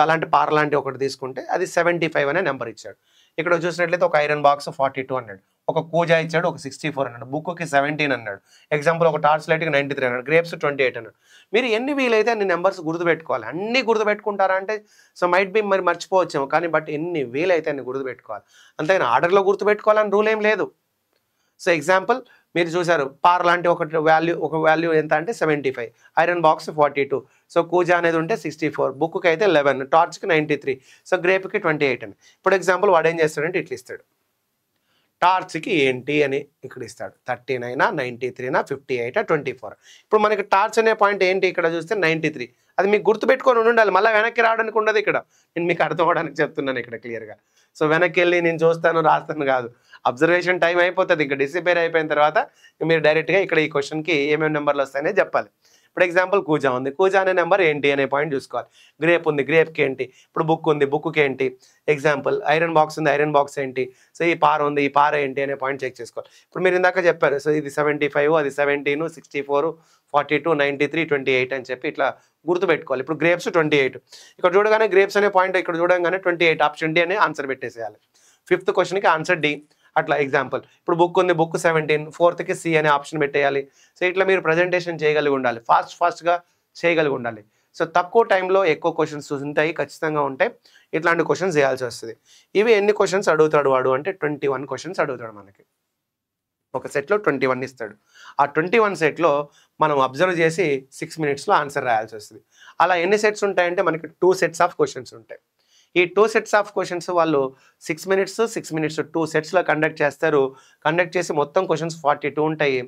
అలాంటి పార లాంటి ఒకటి తీసుకుంటే అది 75 అనే నెంబర్ ఇచ్చాడు. ఇక్కడ చూసినట్లయితే ఒక ఐరన్ బాక్స్ 42 అన్నాడు. ఒక కూజా ఇచ్చాడు, ఒక 64 అన్నాడు. బుక్‌కి 17 అన్నాడు. ఎగ్జాంపుల్ ఒక టార్చ్ లైట్‌కి 93 అన్నాడు. గ్రేప్స్ 28 అన్నాడు. మీరు ఎన్ని వీలైతే అన్ని నంబర్స్ గుర్తుపెట్టుకోవాలి. అన్నీ గుర్తుపెట్టుకుంటారా అంటే మైట్ బి మరి మర్చిపోవచ్చేమో. కానీ బట్ ఎన్ని వీలైతే అన్ని గుర్తుపెట్టుకోవాలి. అంతేగాని ఆర్డర్‌లో గుర్తుపెట్టుకోవాలని రూల్ ఏం లేదు. ఎగ్జాంపుల్ మీరు చూసారు పార లాంటి ఒక వాల్యూ ఎంత అంటే 75, ఐరన్ బాక్స్ 42, కూజా అనేది ఉంటే 64, బుక్కి అయితే 11, టార్చ్కి 93, గ్రేప్కి 28 అని. ఇప్పుడు ఎగ్జాంపుల్ వాడు ఏం చేస్తాడంటే ఇట్లా ఇస్తాడు. టార్చ్కి ఏంటి అని ఇక్కడ ఇస్తాడు. 39, 93, 58, 24. ఇప్పుడు మనకి టార్చ్ అనే పాయింట్ ఏంటి ఇక్కడ చూస్తే 93. అది మీకు గుర్తుపెట్టుకొని ఉండాలి. మళ్ళీ వెనక్కి రావడానికి ఉండదు ఇక్కడ. నేను మీకు అర్థం అవడానికి చెప్తున్నాను ఇక్కడ క్లియర్గా. వెనక్కి వెళ్ళి నేను చూస్తాను రాస్తాను కాదు. అబ్జర్వేషన్ టైం అయిపోతుంది. ఇంకా డిసిపేర్ అయిపోయిన తర్వాత మీరు డైరెక్ట్గా ఇక్కడ ఈ క్వశ్చన్కి ఏమేమి నెంబర్లు వస్తాయనే చెప్పాలి. ఇప్పుడు ఎగ్జాంపుల్ కూజా ఉంది. కూజా అనే నెంబర్ ఏంటి అనే పాయింట్ చూసుకోవాలి. గ్రేప్ ఉంది, గ్రేప్కి ఏంటి. ఇప్పుడు బుక్ ఉంది, బుక్కి ఏంటి. ఎగ్జాంపుల్ ఐరన్ బాక్స్ ఉంది, ఐరన్ బాక్స్ ఏంటి. ఈ పార ఉంది, ఈ పార ఏంటి అనే పాయింట్ చెక్ చేసుకోవాలి. ఇప్పుడు మీరు ఇందాక చెప్పారు ఇది 75, అది 17, 64, 42, 93, 28 అని చెప్పి ఇట్లా గుర్తుపెట్టుకోవాలి. ఇప్పుడు గ్రేప్స్ 28. ఇక్కడ చూడగానే గ్రేప్స్ అనే పాయింట్ ఇక్కడ చూడగానే 28 ఆప్షన్ డి అనే ఆన్సర్ పెట్టేసేయాలి. 5th క్వశ్చన్కి ఆన్సర్ డి. అట్లా ఎగ్జాంపుల్ ఇప్పుడు బుక్ ఉంది, బుక్ 17, 4th సి అనే ఆప్షన్ పెట్టేయాలి. ఇట్లా మీరు ప్రజెంటేషన్ చేయగలిగి ఉండాలి. ఫాస్ట్గా చేయగలిగి ఉండాలి. తక్కువ టైంలో ఎక్కువ క్వశ్చన్స్ ఉంటాయి, ఖచ్చితంగా ఉంటాయి. ఇట్లాంటి క్వశ్చన్స్ చేయాల్సి వస్తుంది. ఇవి ఎన్ని క్వశ్చన్స్ అడుగుతాడు వాడు అంటే 21 క్వశ్చన్స్ అడుగుతాడు మనకి. ఒక సెట్లో 21 ఇస్తాడు. ఆ 21 సెట్లో మనం అబ్జర్వ్ చేసి 6 మినిట్స్లో ఆన్సర్ రాయాల్సి వస్తుంది. అలా ఎన్ని సెట్స్ ఉంటాయంటే మనకి 2 సెట్స్ ఆఫ్ క్వశ్చన్స్ ఉంటాయి. ఈ 2 సెట్స్ ఆఫ్ క్వశ్చన్స్ వాళ్ళు 6 మినిట్స్ 2 సెట్స్లో కండక్ట్ చేస్తారు. కండక్ట్ చేసి మొత్తం క్వశ్చన్స్ 42 ఉంటాయి.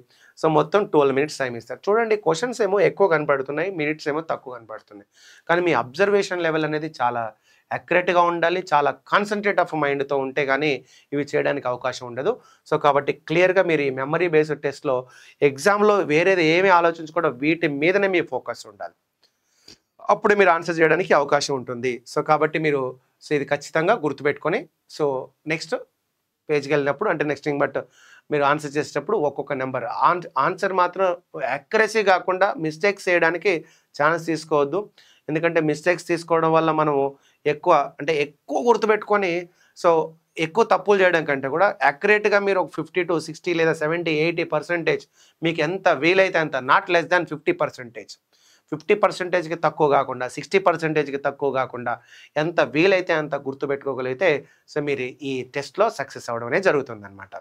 మొత్తం 12 మినిట్స్ టైం ఇస్తారు. చూడండి, క్వశ్చన్స్ ఏమో ఎక్కువ కనపడుతున్నాయి, మినిట్స్ ఏమో తక్కువ కనపడుతున్నాయి. కానీ మీ అబ్జర్వేషన్ లెవెల్ అనేది చాలా యాక్యురేట్గా ఉండాలి. చాలా కాన్సన్ట్రేట్ ఆఫ్ మైండ్తో ఉంటే కానీ ఇవి చేయడానికి అవకాశం ఉండదు. కాబట్టి క్లియర్గా మీరు ఈ మెమరీ బేస్డ్ టెస్ట్లో ఎగ్జామ్లో వేరేది ఏమీ ఆలోచించకుండా వీటి మీదనే మీ ఫోకస్ ఉండాలి. అప్పుడే మీరు ఆన్సర్ చేయడానికి అవకాశం ఉంటుంది. కాబట్టి మీరు ఇది ఖచ్చితంగా గుర్తుపెట్టుకొని నెక్స్ట్ పేజ్కి వెళ్ళినప్పుడు అంటే నెక్స్ట్ బట్ మీరు ఆన్సర్ చేసేటప్పుడు ఒక్కొక్క నెంబర్ ఆన్సర్ మాత్రం యాక్యురసీ కాకుండా మిస్టేక్స్ చేయడానికి ఛాన్స్ తీసుకోవద్దు. ఎందుకంటే మిస్టేక్స్ తీసుకోవడం వల్ల మనము ఎక్కువ గుర్తుపెట్టుకొని ఎక్కువ తప్పులు చేయడం కంటే కూడా యాక్యురేట్గా మీరు ఒక 50 to 60 లేదా 70, 80% మీకు ఎంత వీలైతే అంత, నాట్ లెస్ దాన్ 50%. 50%కి తక్కువ కాకుండా 60%కి తక్కువ కాకుండా ఎంత వీలైతే అంత గుర్తుపెట్టుకోగలిగితే మీరు ఈ టెస్ట్లో సక్సెస్ అవ్వడం అనేది జరుగుతుందన్నమాట.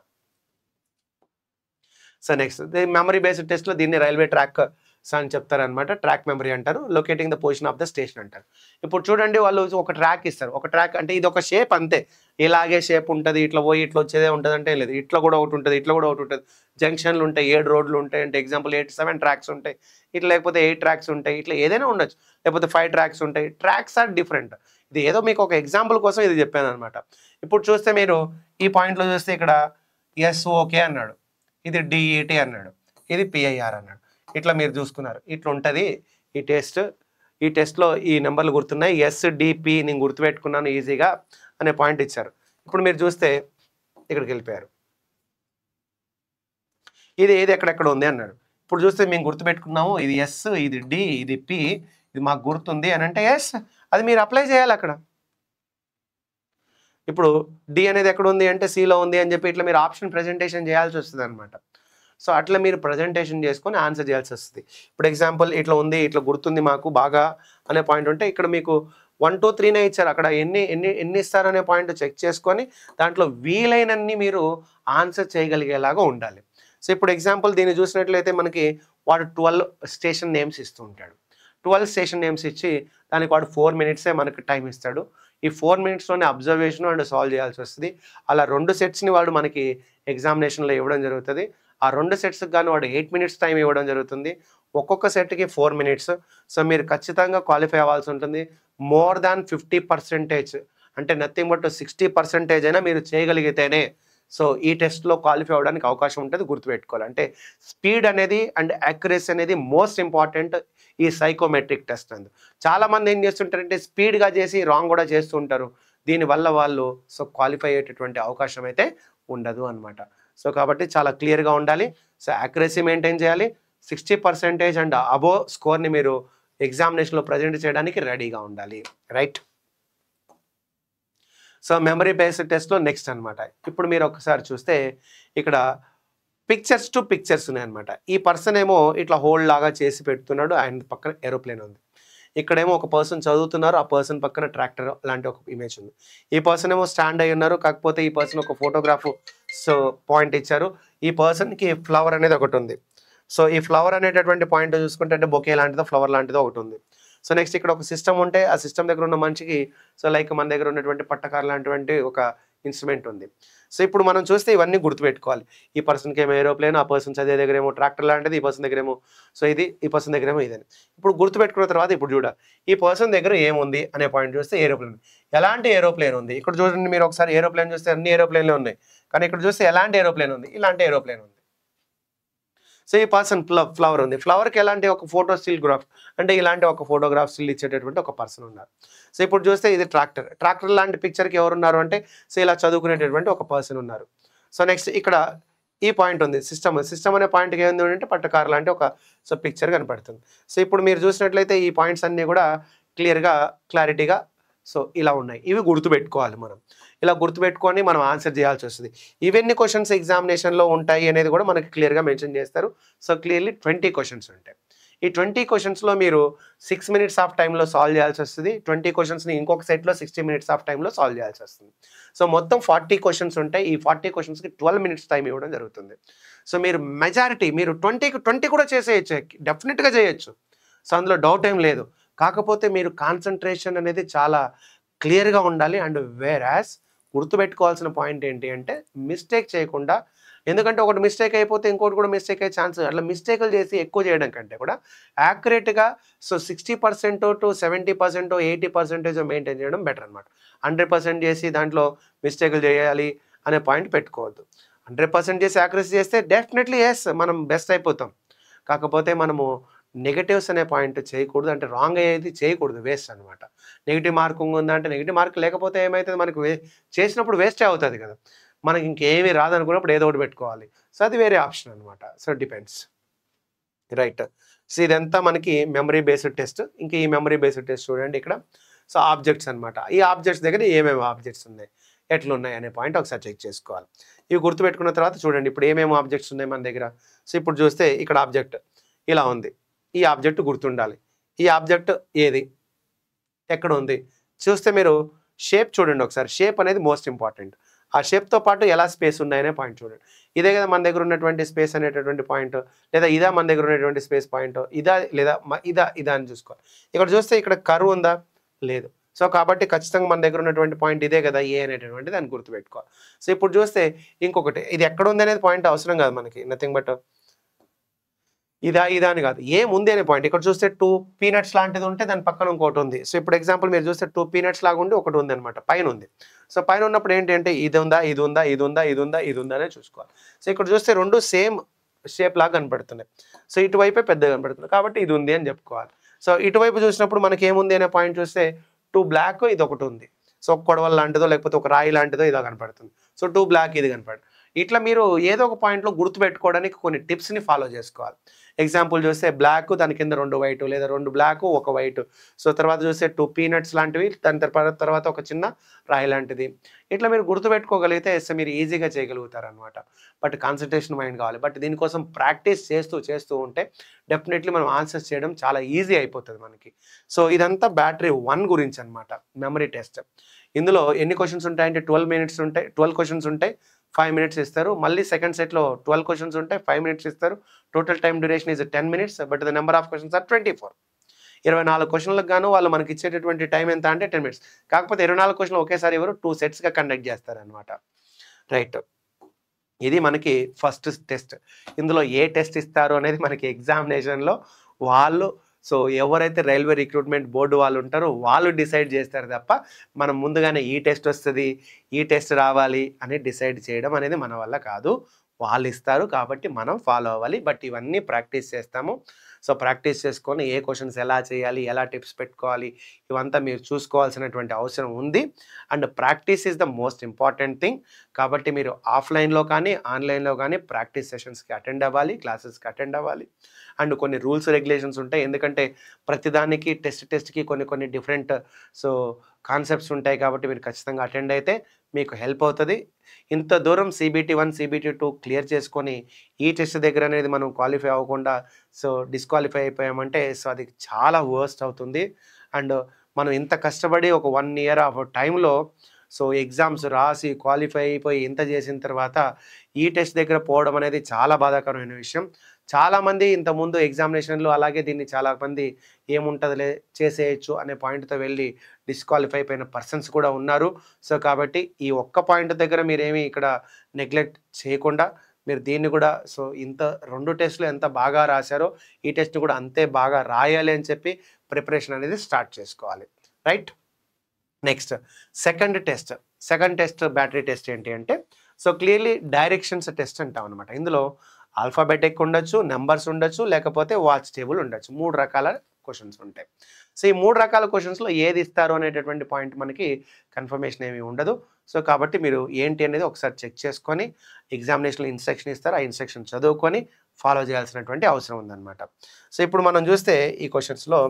నెక్స్ట్ మెమరీ బేస్డ్ టెస్ట్లో దీన్ని రైల్వే ట్రాక్ అని చెప్తారనమాట. ట్రాక్ మెమరీ అంటారు. Locating the position of the station అంటారు. ఇప్పుడు చూడండి, వాళ్ళు ఒక ట్రాక్ ఇస్తారు. ఒక ట్రాక్ అంటే ఇది ఒక షేప్ అంతే. ఇలాగే షేప్ ఉంటుంది, ఇట్లా పోయి ఇట్లా వచ్చేదే ఉంటుంది అంటే లేదు. ఇట్లా కూడా ఒకటి ఉంటుంది, ఇట్లా కూడా ఒకటి ఉంటుంది. జంక్షన్లు ఉంటాయి, 7 రోడ్లు ఉంటాయి అంటే ఎగ్జాంపుల్ 7 ట్రాక్స్ ఉంటాయి. ఇట్లా లేకపోతే 8 ట్రాక్స్ ఉంటాయి. ఇట్లా ఏదైనా ఉండొచ్చు. లేకపోతే 5 ట్రాక్స్ ఉంటాయి. Tracks are different. ఇది ఏదో మీకు ఒక ఎగ్జాంపుల్ కోసం ఇది చెప్పాను అనమాట. ఇప్పుడు చూస్తే మీరు ఈ పాయింట్లో చూస్తే ఇక్కడ SOK అన్నాడు, ఇది DET అన్నాడు, ఇది PIR అన్నాడు. ఇట్లా మీరు చూసుకున్నారు. ఇట్లా ఉంటుంది ఈ టెస్ట్. ఈ టెస్ట్లో ఈ నెంబర్లు గుర్తున్నాయి. SDP నేను గుర్తుపెట్టుకున్నాను ఈజీగా అనే పాయింట్ ఇచ్చారు. ఇప్పుడు మీరు చూస్తే ఇక్కడికి వెళ్ళిపోయారు. ఇది ఏది ఎక్కడెక్కడ ఉంది అన్నాడు. ఇప్పుడు చూస్తే మేము గుర్తుపెట్టుకున్నాము, ఇది S, ఇది D, ఇది P, ఇది మాకు గుర్తుంది అని అంటే ఎస్, అది మీరు అప్లై చేయాలి అక్కడ. ఇప్పుడు D అనేది ఎక్కడ ఉంది అంటే Cలో ఉంది అని చెప్పి ఇట్లా మీరు ఆప్షన్ ప్రజెంటేషన్ చేయాల్సి వస్తుంది అనమాట. అట్లా మీరు ప్రజెంటేషన్ చేసుకొని ఆన్సర్ చేయాల్సి వస్తుంది. ఇప్పుడు ఎగ్జాంపుల్ ఇట్లా ఉంది, ఇట్లా గుర్తుంది మాకు బాగా అనే పాయింట్ ఉంటే ఇక్కడ మీకు 1, 2, 3నే ఇచ్చారు. అక్కడ ఎన్ని ఇస్తారనే పాయింట్ చెక్ చేసుకొని దాంట్లో వీలైనన్ని మీరు ఆన్సర్ చేయగలిగేలాగా ఉండాలి. ఇప్పుడు ఎగ్జాంపుల్ దీన్ని చూసినట్లయితే మనకి వాడు 12 స్టేషన్ నేమ్స్ ఇస్తూ ఉంటాడు. 12 స్టేషన్ నేమ్స్ ఇచ్చి దానికి వాడు 4 మినిట్సే మనకి టైం ఇస్తాడు. ఈ 4 మినిట్స్లోనే అబ్జర్వేషన్ అండ్ సాల్వ్ చేయాల్సి వస్తుంది. అలా 2 సెట్స్ని వాడు మనకి ఎగ్జామినేషన్లో ఇవ్వడం జరుగుతుంది. ఆ 2 సెట్స్కి కానీ వాడు 8 మినిట్స్ టైం ఇవ్వడం జరుగుతుంది. ఒక్కొక్క సెట్కి 4 మినిట్స్. మీరు ఖచ్చితంగా క్వాలిఫై అవ్వాల్సి ఉంటుంది. మోర్ దాన్ 50% అంటే నథింగ్ బట్ 60% అయినా మీరు చేయగలిగితేనే ఈ టెస్ట్లో క్వాలిఫై అవ్వడానికి అవకాశం ఉంటుంది. గుర్తుపెట్టుకోవాలి. అంటే స్పీడ్ అనేది అండ్ యాక్యురసీ అనేది మోస్ట్ ఇంపార్టెంట్ ఈ సైకోమెట్రిక్ టెస్ట్ అందు. చాలామంది ఏం చేస్తుంటారంటే స్పీడ్గా చేసి రాంగ్ కూడా చేస్తూ ఉంటారు. దీనివల్ల వాళ్ళు క్వాలిఫై అయ్యేటటువంటి అవకాశం అయితే ఉండదు అనమాట. సో కాబట్టి చాలా క్లియర్గా ఉండాలి. సో యాక్యురసీ మెయింటైన్ చేయాలి. 60% అండ్ అబోవ్ స్కోర్ని మీరు ఎగ్జామినేషన్లో ప్రజెంట్ చేయడానికి రెడీగా ఉండాలి. రైట్. సో మెమరీ బేస్డ్ టెస్ట్లో నెక్స్ట్ అనమాట. ఇప్పుడు మీరు ఒకసారి చూస్తే ఇక్కడ పిక్చర్స్ టు పిక్చర్స్ ఉన్నాయన్నమాట. ఈ పర్సన్ ఏమో ఇట్లా హోల్డ్ లాగా చేసి పెడుతున్నాడు, ఆయన పక్కన ఏరోప్లేన్ ఉంది. ఇక్కడేమో ఒక పర్సన్ చదువుతున్నారు, ఆ పర్సన్ పక్కన ట్రాక్టర్ లాంటి ఒక ఇమేజ్ ఉంది. ఈ పర్సన్ ఏమో స్టాండ్ అయి ఉన్నారు, కాకపోతే ఈ పర్సన్ ఒక ఫోటోగ్రాఫ్ సో పాయింట్ ఇచ్చారు. ఈ పర్సన్కి ఫ్లవర్ అనేది ఒకటి ఉంది. సో ఈ ఫ్లవర్ అనేటటువంటి పాయింట్ చూసుకుంటే అంటే బొకే లాంటిదో ఫ్లవర్ లాంటిదో ఒకటి ఉంది. సో నెక్స్ట్ ఇక్కడ ఒక సిస్టమ్ ఉంటే ఆ సిస్టమ్ దగ్గర ఉన్న మనిషికి సో లైక్ మన దగ్గర ఉన్నటువంటి పట్టకారు లాంటివంటి ఒక ఇన్స్ట్రుమెంట్ ఉంది. సో ఇప్పుడు మనం చూస్తే ఇవన్నీ గుర్తుపెట్టుకోవాలి. ఈ పర్సన్కి ఏమో ఏరోప్లేన్, ఆ పర్సన్ చదివే దగ్గర ఏమో ట్రాక్టర్ లాంటిది, ఈ పర్సన్ దగ్గర ఏమో సో ఇది, ఈ పర్సన్ దగ్గర ఏమో ఇదని. ఇప్పుడు గుర్తుపెట్టుకున్న తర్వాత ఇప్పుడు చూడాలి ఈ పర్సన్ దగ్గర ఏముంది అనే పాయింట్ చూస్తే ఏరోప్లేన్. ఎలాంటి ఏరోప్లేన్ ఉంది ఇక్కడ చూడండి. మీరు ఒకసారి ఏరోప్లేన్ చూస్తే అన్ని ఏరోప్లేన్లే ఉన్నాయి, కానీ ఇక్కడ చూస్తే ఎలాంటి ఏరోప్లేన్ ఉంది, ఇలాంటి ఏరోప్లేన్ ఉంది. సో ఈ పర్సన్ ఫ్లవర్ ఉంది, ఫ్లవర్కి ఎలాంటి ఒక ఫోటో స్టిల్ గ్రాఫ్ అంటే ఇలాంటి ఒక ఫోటోగ్రాఫ్ స్టిల్ ఇచ్చేటటువంటి ఒక పర్సన్ ఉన్నారు. సో ఇప్పుడు చూస్తే ఇది ట్రాక్టర్ లాంటి పిక్చర్కి ఎవరు ఉన్నారు అంటే సో ఇలా చదువుకునేటటువంటి ఒక పర్సన్ ఉన్నారు. సో నెక్స్ట్ ఇక్కడ ఈ పాయింట్ ఉంది, సిస్టమ్ అనే పాయింట్కి ఏముంది అంటే పట్టకారు లాంటి ఒక సో పిక్చర్ కనపడుతుంది. సో ఇప్పుడు మీరు చూసినట్లయితే ఈ పాయింట్స్ అన్నీ కూడా క్లారిటీగా సో ఇలా ఉన్నాయి. ఇవి గుర్తుపెట్టుకోవాలి. మనం ఇలా గుర్తుపెట్టుకొని మనం ఆన్సర్ చేయాల్సి వస్తుంది. ఇవన్నీ క్వశ్చన్స్ ఎగ్జామినేషన్లో ఉంటాయి అనేది కూడా మనకి క్లియర్గా మెన్షన్ చేస్తారు. సో క్లియర్లీ 20 క్వశ్చన్స్ ఉంటాయి. ఈ 20 క్వశ్చన్స్లో మీరు 6 minutes ఆఫ్ టైంలో సాల్వ్ చేయాల్సి వస్తుంది. 20 క్వశ్చన్స్ని ఇంకొక సెట్లో 60 minutes ఆఫ్ టైంలో సాల్వ్ చేయాల్సి వస్తుంది. సో మొత్తం 40 క్వశ్చన్స్ ఉంటాయి. ఈ 40 క్వశ్చన్స్కి 12 minutes టైం ఇవ్వడం జరుగుతుంది. సో మీరు మెజారిటీ మీరు 20 కూడా చేసేయచ్చు, డెఫినెట్గా చేయొచ్చు. సో అందులో డౌట్ ఏం లేదు. కాకపోతే మీరు కాన్సన్ట్రేషన్ అనేది చాలా క్లియర్గా ఉండాలి. అండ్ వేరాస్ గుర్తుపెట్టుకోవాల్సిన పాయింట్ ఏంటి అంటే మిస్టేక్ చేయకుండా, ఎందుకంటే ఒకటి మిస్టేక్ అయిపోతే ఇంకోటి కూడా మిస్టేక్ అయ్యే ఛాన్స్, అట్లా మిస్టేక్లు చేసి ఎక్కువ చేయడం కంటే కూడా యాక్యురేట్గా సో 60% to 70% 80% మెయింటైన్ చేయడం బెటర్ అనమాట. 100% చేసి దాంట్లో మిస్టేక్లు చేయాలి అనే పాయింట్ పెట్టుకోవద్దు. 100% చేసి యాక్యురసీ చేస్తే డెఫినెట్లీ ఎస్ మనం బెస్ట్ అయిపోతాం. కాకపోతే మనము నెగటివ్స్ అనే పాయింట్ చేయకూడదు, అంటే రాంగ్ అయ్యేది చేయకూడదు, వేస్ట్ అనమాట. నెగిటివ్ మార్కింగ్ ఉందంటే నెగిటివ్ మార్క్ లేకపోతే ఏమవుతుంది, మనకు చేసినప్పుడు వేస్టే అవుతుంది కదా. మనకి ఇంకేమీ రాదనుకున్నప్పుడు ఏదో ఒకటి పెట్టుకోవాలి. సో అది వేరే ఆప్షన్ అనమాట. So depends. రైట్. సో ఇదంతా మనకి మెమరీ బేస్డ్ టెస్ట్. ఇంకా ఈ మెమరీ బేస్డ్ టెస్ట్ చూడండి ఇక్కడ. సో ఆబ్జెక్ట్స్ అనమాట. ఈ ఆబ్జెక్ట్స్ దగ్గర ఏమేమి ఆబ్జెక్ట్స్ ఉన్నాయి, ఎట్లున్నాయి అనే పాయింట్ ఒకసారి చెక్ చేసుకోవాలి. ఇవి గుర్తుపెట్టుకున్న తర్వాత చూడండి ఇప్పుడు ఏమేమి ఆబ్జెక్ట్స్ ఉన్నాయి మన దగ్గర. సో ఇప్పుడు చూస్తే ఇక్కడ ఆబ్జెక్ట్ ఇలా ఉంది, ఈ ఆబ్జెక్ట్ గుర్తుండాలి. ఈ ఆబ్జెక్ట్ ఏది, ఎక్కడ ఉంది చూస్తే మీరు షేప్ చూడండి ఒకసారి. షేప్ అనేది మోస్ట్ ఇంపార్టెంట్. ఆ షేప్తో పాటు ఎలా స్పేస్ ఉన్నాయనే పాయింట్ చూడండి. ఇదే కదా మన దగ్గర ఉన్నటువంటి స్పేస్ అనేటటువంటి పాయింట్, లేదా ఇదా మన దగ్గర ఉన్నటువంటి స్పేస్ పాయింట్, ఇదా లేదా ఇదా అని చూసుకోవాలి. ఇక్కడ చూస్తే ఇక్కడ కర్వ్ ఉందా, లేదు. సో కాబట్టి ఖచ్చితంగా మన దగ్గర ఉన్నటువంటి పాయింట్ ఇదే కదా, ఏ అనేటటువంటి దాన్ని గుర్తుపెట్టుకోవాలి. సో ఇప్పుడు చూస్తే ఇంకొకటి, ఇది ఎక్కడ ఉంది అనేది పాయింట్ అవసరం కాదు మనకి, నథింగ్ బట్ ఇదా అని కాదు, ఏముంది అనే పాయింట్. ఇక్కడ చూస్తే 2 పీనట్స్ లాంటిది ఉంటే దాని పక్కన ఇంకోటి ఉంది. సో ఇప్పుడు ఎగ్జాంపుల్ మీరు చూస్తే 2 పీనట్స్ లాగా ఉండి ఒకటి ఉంది అనమాట, పైన ఉంది. సో పైన ఉన్నప్పుడు ఏంటి అంటే ఇది ఉందా అనే చూసుకోవాలి. సో ఇక్కడ చూస్తే రెండు సేమ్ షేప్ లాగా కనపడుతున్నాయి. సో ఇటువైపే పెద్దగా కనపడుతుంది కాబట్టి ఇది ఉంది అని చెప్పుకోవాలి. సో ఇటువైపు చూసినప్పుడు మనకి ఏముంది అనే పాయింట్ చూస్తే 2 బ్లాక్ ఇది ఒకటి ఉంది. సో ఒక కొడవల లాంటిదో లేకపోతే ఒక రాయి లాంటిదో ఇదో కనపడుతుంది. సో 2 బ్లాక్ ఇది కనపడుతుంది. ఇట్లా మీరు ఏదో ఒక పాయింట్లో గుర్తుపెట్టుకోవడానికి కొన్ని టిప్స్ని ఫాలో చేసుకోవాలి. ఎగ్జాంపుల్ చూస్తే బ్లాక్, దాని కింద 2 వైట్, లేదా 2 బ్లాక్ 1 వైట్. సో తర్వాత చూస్తే 2 పీనట్స్ లాంటివి, దాని తర్వాత ఒక చిన్న రాయి లాంటిది. ఇట్లా మీరు గుర్తుపెట్టుకోగలిగితే మీరు ఈజీగా చేయగలుగుతారు అనమాట. బట్ కాన్సన్ట్రేషన్ మైండ్ కావాలి. బట్ దీనికోసం ప్రాక్టీస్ చేస్తూ ఉంటే డెఫినెట్లీ మనం ఆన్సర్స్ చేయడం చాలా ఈజీ అయిపోతుంది మనకి. సో ఇదంతా బ్యాటరీ 1 గురించి అనమాట, మెమరీ టెస్ట్. ఇందులో ఎన్ని క్వశ్చన్స్ ఉంటాయంటే 12 minutes ఉంటాయి, 12 క్వశ్చన్స్ ఉంటాయి, 5 minutes ఇస్తారు. మళ్ళీ సెకండ్ సెట్లో 12 క్వశ్చన్స్ ఉంటాయి, 5 minutes ఇస్తారు. Total time duration is 10 minutes, but the number of questions are 24. 24 క్వశ్చన్లకు గాను వాళ్ళు మనకి ఇచ్చేటటువంటి టైం ఎంత అంటే 10 minutes. కాకపోతే 24 క్వశ్చన్లు ఒకేసారి ఎవరు 2 setsగా కండక్ట్ చేస్తారనమాట. రైట్. ఇది మనకి ఫస్ట్ టెస్ట్. ఇందులో ఏ టెస్ట్ ఇస్తారు అనేది మనకి ఎగ్జామినేషన్లో వాళ్ళు సో ఎవరైతే రైల్వే రిక్రూట్మెంట్ బోర్డు వాళ్ళు ఉంటారో వాళ్ళు డిసైడ్ చేస్తారు తప్ప మనం ముందుగానే ఈ టెస్ట్ వస్తుంది, ఈ టెస్ట్ రావాలి అని డిసైడ్ చేయడం అనేది మన వల్ల కాదు. వాళ్ళు ఇస్తారు కాబట్టి మనం ఫాలో అవ్వాలి. బట్ ఇవన్నీ ప్రాక్టీస్ చేస్తాము. సో, ప్రాక్టీస్ చేసుకొని ఏ క్వెషన్స్ ఎలా చేయాలి, ఎలా టిప్స్ పెట్టుకోవాలి, ఇవంతా మీరు చూసుకోవాల్సినటువంటి అవసరం ఉంది. And practice is the most important thing. కాబట్టి మీరు ఆఫ్‌లైన్‌లో కానీ, ఆన్‌లైన్‌లో కానీ ప్రాక్టీస్ సెషన్స్‌కి అటెండ్ అవ్వాలి, క్లాసెస్‌కి అటెండ్ అవ్వాలి. అండ్ కొన్ని రూల్స్, రెగ్యులేషన్స్ ఉంటాయి. ఎందుకంటే ప్రతిదానికి టెస్ట్‌కి కొన్ని డిఫరెంట్ సో, కాన్సెప్ట్స్ ఉంటాయి కాబట్టి మీరు ఖచ్చితంగా అటెండ్ అయితే మీకు హెల్ప్ అవుతది. ఇంత దూరం CBT 1, CBT 2 క్లియర్ చేసుకొని ఈ టెస్ట్ దగ్గర అనేది మనం క్వాలిఫై అవ్వకుండా సో, డిస్‌క్వాలిఫై అయిపోయామంటే సో, అది చాలా వర్స్ట్ అవుతుంది. అండ్ మనం ఇంత కష్టపడి ఒక 1 ఇయర్ ఆఫ్ టైంలో సో, ఎగ్జామ్స్ రాసి క్వాలిఫై అయిపోయి ఇంత చేసిన తర్వాత ఈ టెస్ట్ దగ్గర పోవడం అనేది చాలా బాధాకరమైన విషయం. చాలామంది ఇంతకుముందు ఎగ్జామినేషన్‌లో అలాగే దీన్ని చాలామంది ఏముంటదిలే చేసేయొచ్చు అనే పాయింట్‌తో వెళ్ళి డిస్‌క్వాలిఫై అయిపోయిన పర్సన్స్ కూడా ఉన్నారు. సో, కాబట్టి ఈ ఒక్క పాయింట్ దగ్గర మీరేమి ఇక్కడ నెగ్లెక్ట్ చేయకుండా మీరు దీన్ని కూడా సో, ఇంత 2 టెస్ట్‌లు ఎంత బాగా రాసారో ఈ టెస్ట్‌ని కూడా అంతే బాగా రాయాలి అని చెప్పి ప్రిపరేషన్ అనేది స్టార్ట్ చేసుకోవాలి. Right? Next second test. Second test battery test ఏంటి అంటే సో, క్లియర్‌లీ డైరెక్షన్స్ టెస్ట్ అంటామనమాట. ఇందులో ఆల్ఫాబెటిక్ ఉండొచ్చు, నంబర్స్ ఉండొచ్చు, లేకపోతే వాచ్ టేబుల్ ఉండొచ్చు. 3 రకాల క్వెషన్స్ ఉంటాయి. సో, ఈ 3 రకాల క్వెషన్స్‌లో ఏది ఇస్తారు అనేటటువంటి పాయింట్ మనకి కన్ఫర్మేషన్ ఏమి ఉండదు. సో, కాబట్టి మీరు ఏంటి అనేది ఒకసారి చెక్ చేసుకొని ఎగ్జామినేషన్‌లో ఇన్‌స్ట్రక్షన్ ఇస్తారు. ఆ ఇన్‌స్ట్రక్షన్ చదువుకొని ఫాలో చేయాల్సినటువంటి అవసరం ఉందనమాట. సో, ఇప్పుడు మనం చూస్తే ఈ క్వెషన్స్‌లో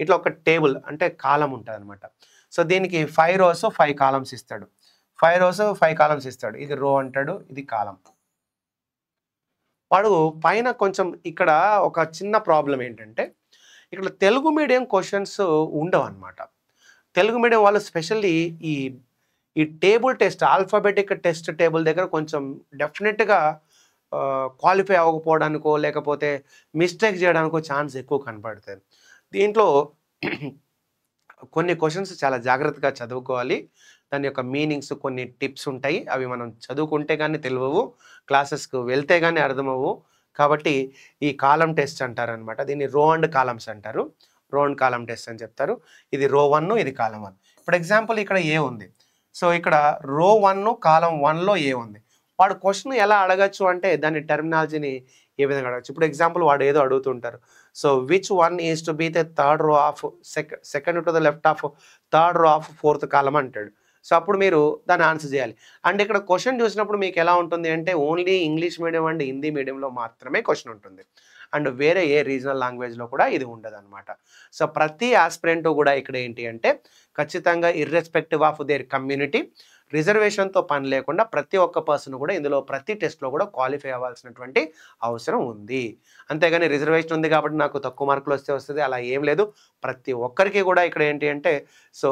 ఇట్లా ఒక టేబుల్ అంటే కాలమ్ ఉంటదనమాట. సో, దీనికి 5 రోస్, 5 కాలమ్స్ ఇస్తాడు. 5 రోస్, 5 కాలమ్స్ ఇస్తాడు. ఇది రో అంటాడు. ఇది కాలమ్. వాడు పైన కొంచెం ఇక్కడ ఒక చిన్న ప్రాబ్లమ్ ఏంటంటే, ఇక్కడ తెలుగు మీడియం క్వెషన్స్ ఉండవనమాట. తెలుగు మీడియం వాళ్ళు స్పెషల్లీ ఈ ఈ table test alphabetic test table దగ్గర కొంచెం డెఫినిట్‌గా క్వాలిఫై అవ్వకపోవడానికో, లేకపోతే మిస్టేక్ చేయడానికో ఛాన్స్ ఎక్కువ కనపడతది. దీంట్లో కొన్ని క్వెషన్స్ చాలా జాగ్రత్తగా చదువుకోవాలి. దాని యొక్క మీనింగ్స్ కొన్ని టిప్స్ ఉంటాయి. అవి మనం చదువుకుంటే గాని తెలవవు. క్లాసెస్‌కు వెళ్తే గాని అర్థమవ్వవు. కాబట్టి ఈ కాలమ్ టెస్ట్ అంటారనమాట. దీన్ని రో అండ్ కాలమ్స్ అంటారు. రో అండ్ కాలమ్ టెస్ట్ అని చెప్తారు. ఇది రో 1, ఇది కాలమ్ 1. ఇప్పుడు ఎగ్జాంపుల్ ఇక్కడ ఏ ఉంది. సో, ఇక్కడ రో 1 కాలమ్ 1లో ఏ ఉంది. వాడు క్వెషన్ ఎలా అడగొచ్చు అంటే దాని టెర్మినాలజీని ఏ విధంగా అడగొచ్చు. ఇప్పుడు ఎగ్జాంపుల్ వాడు ఏదో అడుగుతుంటారు. So, which one is to be the third row of second to the left of third row of fourth column అంటాడు. సో, అప్పుడు మీరు దాన్ని ఆన్సర్ చేయాలి. అండ్ ఇక్కడ క్వెషన్ చూసినప్పుడు మీకు ఎలా ఉంటుంది అంటే only English medium and Hindi మీడియంలో మాత్రమే క్వెషన్ ఉంటుంది. అండ్ వేరే ఏ రీజనల్ లాంగ్వేజ్‌లో కూడా ఇది ఉండదనమాట. సో, ప్రతి యాస్పిరెంట్ కూడా ఇక్కడ ఏంటి అంటే ఖచ్చితంగా ఇర్రెస్పెక్టివ్ ఆఫ్ దేర్ కమ్యూనిటీ రిజర్వేషన్‌తో పని లేకుండా ప్రతి ఒక్క పర్సన్ కూడా ఇందులో ప్రతి టెస్ట్‌లో కూడా క్వాలిఫై అవ్వాల్సినటువంటి అవసరం ఉంది. అంతేగాని రిజర్వేషన్ ఉంది కాబట్టి నాకు తక్కువ మార్కులు వస్తది అలా ఏం లేదు. ప్రతి ఒక్కరికి కూడా ఇక్కడ ఏంటి అంటే సో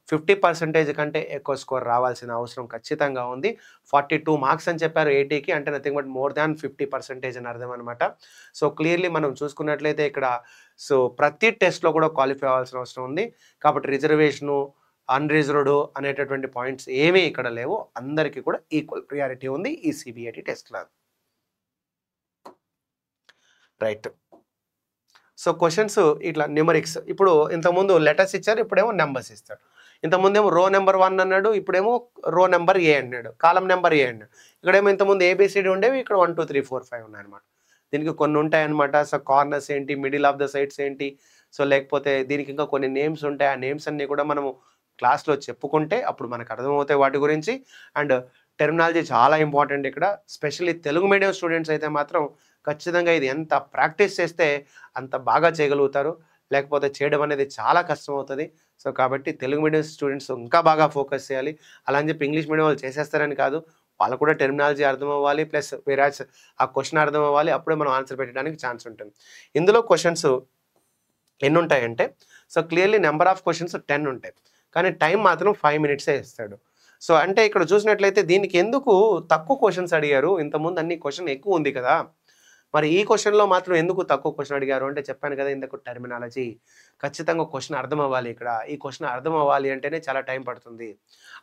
50% కంటే ఎక్కువ స్కోర్ రావాల్సిన అవసరం ఖచ్చితంగా ఉంది. 42 మార్క్స్ అని చెప్పారు 80కి అంటే నథింగ్ బట్ మోర్ దాన్ 50% అని అర్థం అనమాట. సో, క్లియర్‌లీ మనం చూసుకున్నట్లయితే ఇక్కడ సో, ప్రతి టెస్ట్‌లో కూడా క్వాలిఫై అవ్వాల్సిన అవసరం ఉంది. కాబట్టి రిజర్వేషను, అన్‌రిజర్వ్డ్ అనేటటువంటి పాయింట్స్ ఏమీ ఇక్కడ లేవు. అందరికీ కూడా ఈక్వల్ ప్రియారిటీ ఉంది ఈ CBAT టెస్ట్‌లో. రైట్. సో, క్వెషన్స్ ఇట్లా న్యూమరిక్స్. ఇప్పుడు ఇంతకుముందు లెటర్స్ ఇచ్చారు. ఇప్పుడేమో నంబర్స్ ఇస్తాడు. ఇంతకుముందేమో రో నంబర్ 1 అన్నాడు. ఇప్పుడేమో రో నంబర్ ఏ అన్నాడు. కాలమ్ నంబర్ ఏ అన్నాడు. ఇక్కడేమో ఇంతకుముందు ఏబీసీడీ ఉండేవి. ఇక్కడ 1, 2, 3, 4, 5 ఉన్నాయన్నమాట. దీనికి కొన్ని ఉంటాయన్నమాట. సో, కార్నర్స్ ఏంటి, మిడిల్ ఆఫ్ ద సైడ్స్ ఏంటి, సో, లేకపోతే దీనికి ఇంకా కొన్ని నేమ్స్ ఉంటాయి. ఆ నేమ్స్ అన్నీ కూడా మనము క్లాస్‌లో చెప్పుకుంటే అప్పుడు మనకు అర్థమవుతాయి వాటి గురించి. అండ్ టెర్మినాలజీ చాలా ఇంపార్టెంట్ ఇక్కడ. స్పెషల్లీ తెలుగు మీడియం స్టూడెంట్స్ అయితే మాత్రం ఖచ్చితంగా ఇది ఎంత ప్రాక్టీస్ చేస్తే అంత బాగా చేయగలుగుతారు. లేకపోతే చేయడం అనేది చాలా కష్టమవుతది. సో, కాబట్టి తెలుగు మీడియం స్టూడెంట్స్ ఇంకా బాగా ఫోకస్ చేయాలి. అలా అని చెప్పి ఇంగ్లీష్ మీడియం వాళ్ళు చేసేస్తారని కాదు. వాళ్ళకు కూడా టెర్మినాలజీ అర్థమవ్వాలి. ప్లస్ వేరాజ్ ఆ క్వెషన్ అర్థమవ్వాలి. అప్పుడే మనం ఆన్సర్ పెట్టడానికి ఛాన్స్ ఉంటుంది. ఇందులో క్వెషన్స్ ఎన్నుంటాయంటే so, clearly number of questions 10 ఉంటాయి. కానీ టైం మాత్రం 5 మినిట్సే ఇస్తాడు. సో, అంటే ఇక్కడ చూసినట్లయితే దీనికి ఎందుకు తక్కువ క్వెషన్స్ అడిగారు? ఇంతకుముందు అన్ని క్వెషన్ ఎక్కువ ఉంది కదా! మరి ఈ క్వెషన్‌లో మాత్రం ఎందుకు తక్కువ క్వెషన్ అడిగారు అంటే చెప్పాను కదా ఇందాక టెర్మినాలజీ. ఖచ్చితంగా క్వెషన్ అర్థం అవ్వాలి ఇక్కడ. ఈ క్వెషన్ అర్థం అవ్వాలి అంటేనే చాలా టైం పడుతుంది.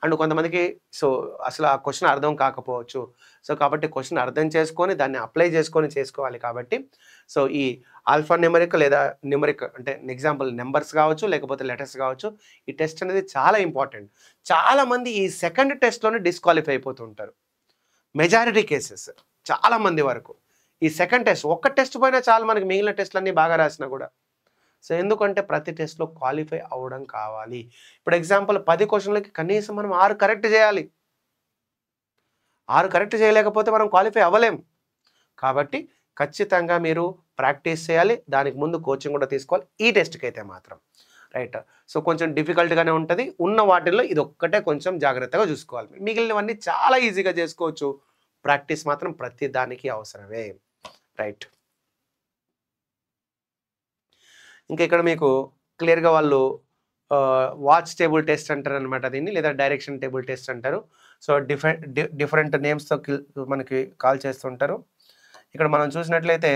అండ్ కొంతమందికి సో, అసలు ఆ క్వెషన్ అర్థం కాకపోవచ్చు. సో, కాబట్టి క్వెషన్ అర్థం చేసుకొని దాన్ని అప్లై చేసుకొని చేసుకోవాలి కాబట్టి సో, ఈ ఆల్ఫా న్యూమరిక్ లేదా న్యూమరిక్ అంటే ఎగ్జాంపుల్ నంబర్స్ కావచ్చు, లేకపోతే లెటర్స్ కావచ్చు. ఈ టెస్ట్ అనేది చాలా ఇంపార్టెంట్. చాలామంది ఈ సెకండ్ టెస్ట్‌లోనే డిస్‌క్వాలిఫై అయిపోతూ ఉంటారు. Majority cases. చాలా మంది వరకు. ఈ సెకండ్ టెస్ట్ ఒక్క టెస్ట్ పోయినా చాలు మనకి మిగిలిన టెస్ట్‌లన్నీ బాగా రాసినా గూడా. సో, ఎందుకంటే ప్రతి టెస్ట్‌లో క్వాలిఫై అవ్వడం కావాలి. ఇప్పుడు ఎగ్జాంపుల్ 10 క్వెషన్‌లకి కనీసం మనం 6 కరెక్ట్ జేయాలి. 6 కరెక్ట్ చేయలేకపోతే మనం క్వాలిఫై అవ్వలేం. కాబట్టి ఖచ్చితంగా మీరు ప్రాక్టీస్ చేయాలి. దానికి ముందు కోచింగ్ కూడా తీసుకోవాలి. ఈ టెస్ట్‌కైతే మాత్రం. రైట్. సో, కొంచెం డిఫికల్ట్‌గానే ఉంటది. ఉన్న వాటిల్లో ఇదొక్కటే కొంచెం జాగ్రత్తగా చూసుకోవాలి. మిగిలినవన్నీ చాలా ఈజీగా చేసుకోవచ్చు. ప్రాక్టీస్ మాత్రం ప్రతి దానికి అవసరమే. రైట్. ఇంకా ఇక్కడ మీకు క్లియర్‌గా వాళ్ళు వాచ్ టేబుల్ టెస్ట్ అంటారనమాట దీన్ని. లేదా డైరెక్షన్ టేబుల్ టెస్ట్ అంటారు. సో, డిఫరెంట్ నేమ్స్‌తో మనకి కాల్ చేస్తుంటారు. ఇక్కడ మనం చూసినట్లయితే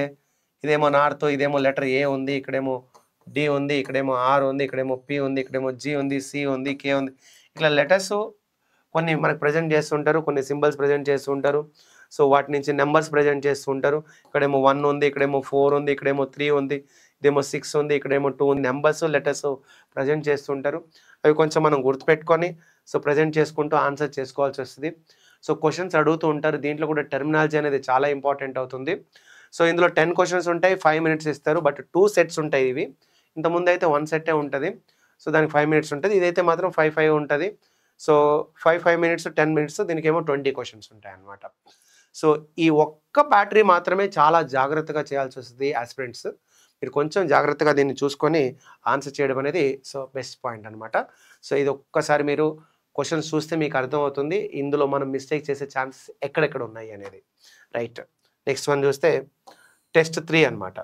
ఇదేమో నార్త్, ఇదేమో లెటర్ ఏ ఉంది, ఇక్కడేమో డి ఉంది, ఇక్కడేమో ఆర్ ఉంది, ఇక్కడేమో పి ఉంది, ఇక్కడేమో జి ఉంది, సి ఉంది, కే ఉంది. ఇట్లా లెటర్స్ కొన్ని మనకు ప్రెజెంట్ చేస్తుంటారు. కొన్ని సింబల్స్ ప్రెజెంట్ చేస్తూ ఉంటారు. సో, వాటి నుంచి నంబర్స్ ప్రెజెంట్ చేస్తూ ఉంటారు. ఇక్కడేమో 1 ఉంది, ఇక్కడేమో 4 ఉంది, ఇక్కడేమో 3 ఉంది, ఇదేమో 6 ఉంది, ఇక్కడేమో 2 ఉంది. నంబర్స్, లెటర్స్ ప్రెజెంట్ చేస్తుంటారు. అవి కొంచెం మనం గుర్తుపెట్టుకొని సో, ప్రెజెంట్ చేసుకుంటూ ఆన్సర్ చేసుకోవాల్సి వస్తది. సో, క్వెషన్స్ అడుగుతూ ఉంటారు. దీంట్లో కూడా టెర్మినాలజీ అనేది చాలా ఇంపార్టెంట్ అవుతుంది. సో, ఇందులో 10 క్వెషన్స్ ఉంటాయి. 5 మినిట్స్ ఇస్తారు. బట్ 2 సెట్స్ ఉంటాయి ఇవి. ఇంతకుముందైతే 1 సెట్టే ఉంటది. సో, దానికి 5 మినిట్స్ ఉంటది. ఇదైతే మాత్రం 5 ఉంటది. సో, 5 మినిట్స్, 10 మినిట్స్ దీనికేమో 20 క్వెషన్స్ ఉంటాయన్నమాట. సో, ఈ ఒక్క బ్యాటరీ మాత్రమే చాలా జాగ్రత్తగా చేయాల్సొస్తది యాస్పిరెంట్స్. మీరు కొంచెం జాగ్రత్తగా దీన్ని చూసుకొని ఆన్సర్ చేయడం అనేది సో, బెస్ట్ పాయింట్ అనమాట. సో, ఇది ఒక్కసారి మీరు క్వెషన్స్ చూస్తే మీకు అర్థమవుతుంది. ఇందులో మనం మిస్టేక్ చేసే ఛాన్సెస్ ఎక్కడెక్కడ ఉన్నాయి అనేది. రైట్. నెక్స్ట్ వన్ చూస్తే టెస్ట్ 3 అనమాట.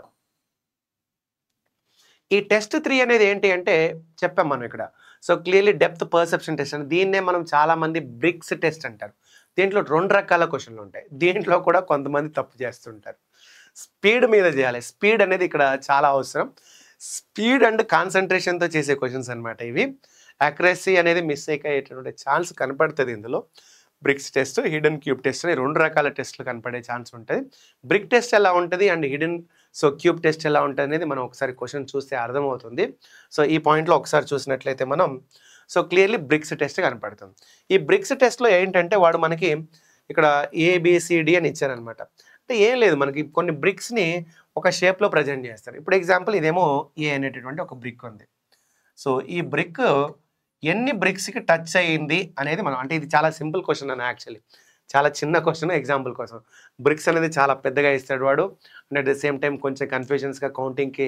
ఈ టెస్ట్ 3 అనేది ఏంటి అంటే చెప్పాం మనం ఇక్కడ. So, clearly depth perception test అని దీన్నే మనం చాలామంది బ్రిక్స్ టెస్ట్ అంటారు. దీంట్లో 2 రకాల క్వెషన్‌లు ఉంటాయి. దీంట్లో కూడా కొంతమంది తప్పు చేస్తుంటారు. స్పీడ్ మీద చేయాలి. స్పీడ్ అనేది ఇక్కడ చాలా అవసరం. స్పీడ్ అండ్ కాన్సంట్రేషన్‌తో చేసే క్వెషన్స్ అన్నమాట ఇవి. యాక్యురసీ అనేది మిస్టేక్ అయ్యేటటువంటి ఛాన్స్ కనపడుతది ఇందులో. Bricks test, hidden cube test అని 2 రకాల టెస్ట్‌లు కనపడే ఛాన్స్ ఉంటది. బ్రిక్ టెస్ట్ ఎలా ఉంటది అండ్ హిడెన్ క్యూబ్ టెస్ట్ ఎలా ఉంటదనేది మనం ఒకసారి క్వెషన్ చూస్తే అర్థమవుతుంది. సో, ఈ పాయింట్‌లో ఒకసారి చూసినట్లయితే మనం క్లియర్లీ బ్రిక్స్ టెస్ట్ కనపడుతుంది. ఈ బ్రిక్స్ టెస్ట్‌లో ఏంటంటే వాడు మనకి ఇక్కడ ఏబీసీడీ అని ఇచ్చారనమాట. అంటే ఏం లేదు మనకి కొన్ని బ్రిక్స్‌ని ఒక షేప్‌లో ప్రెజెంట్ చేస్తారు. ఇప్పుడు ఎగ్జాంపుల్ ఇదేమో ఏ అనేటటువంటి ఒక బ్రిక్ ఉంది. సో, ఈ బ్రిక్ ఎన్ని బ్రిక్స్‌కి టచ్ అయింది అనేది మనం అంటే ఇది చాలా సింపుల్ క్వెషన్ అన్న యాక్చువల్లీ. చాలా చిన్న క్వెషన్ ఎగ్జాంపుల్ కోసం. బ్రిక్స్ అనేది చాలా పెద్దగా ఇస్తాడు వాడు. And at the same time కొంచెం కన్‌ఫ్యూజన్స్‌గా కౌంటింగ్‌కి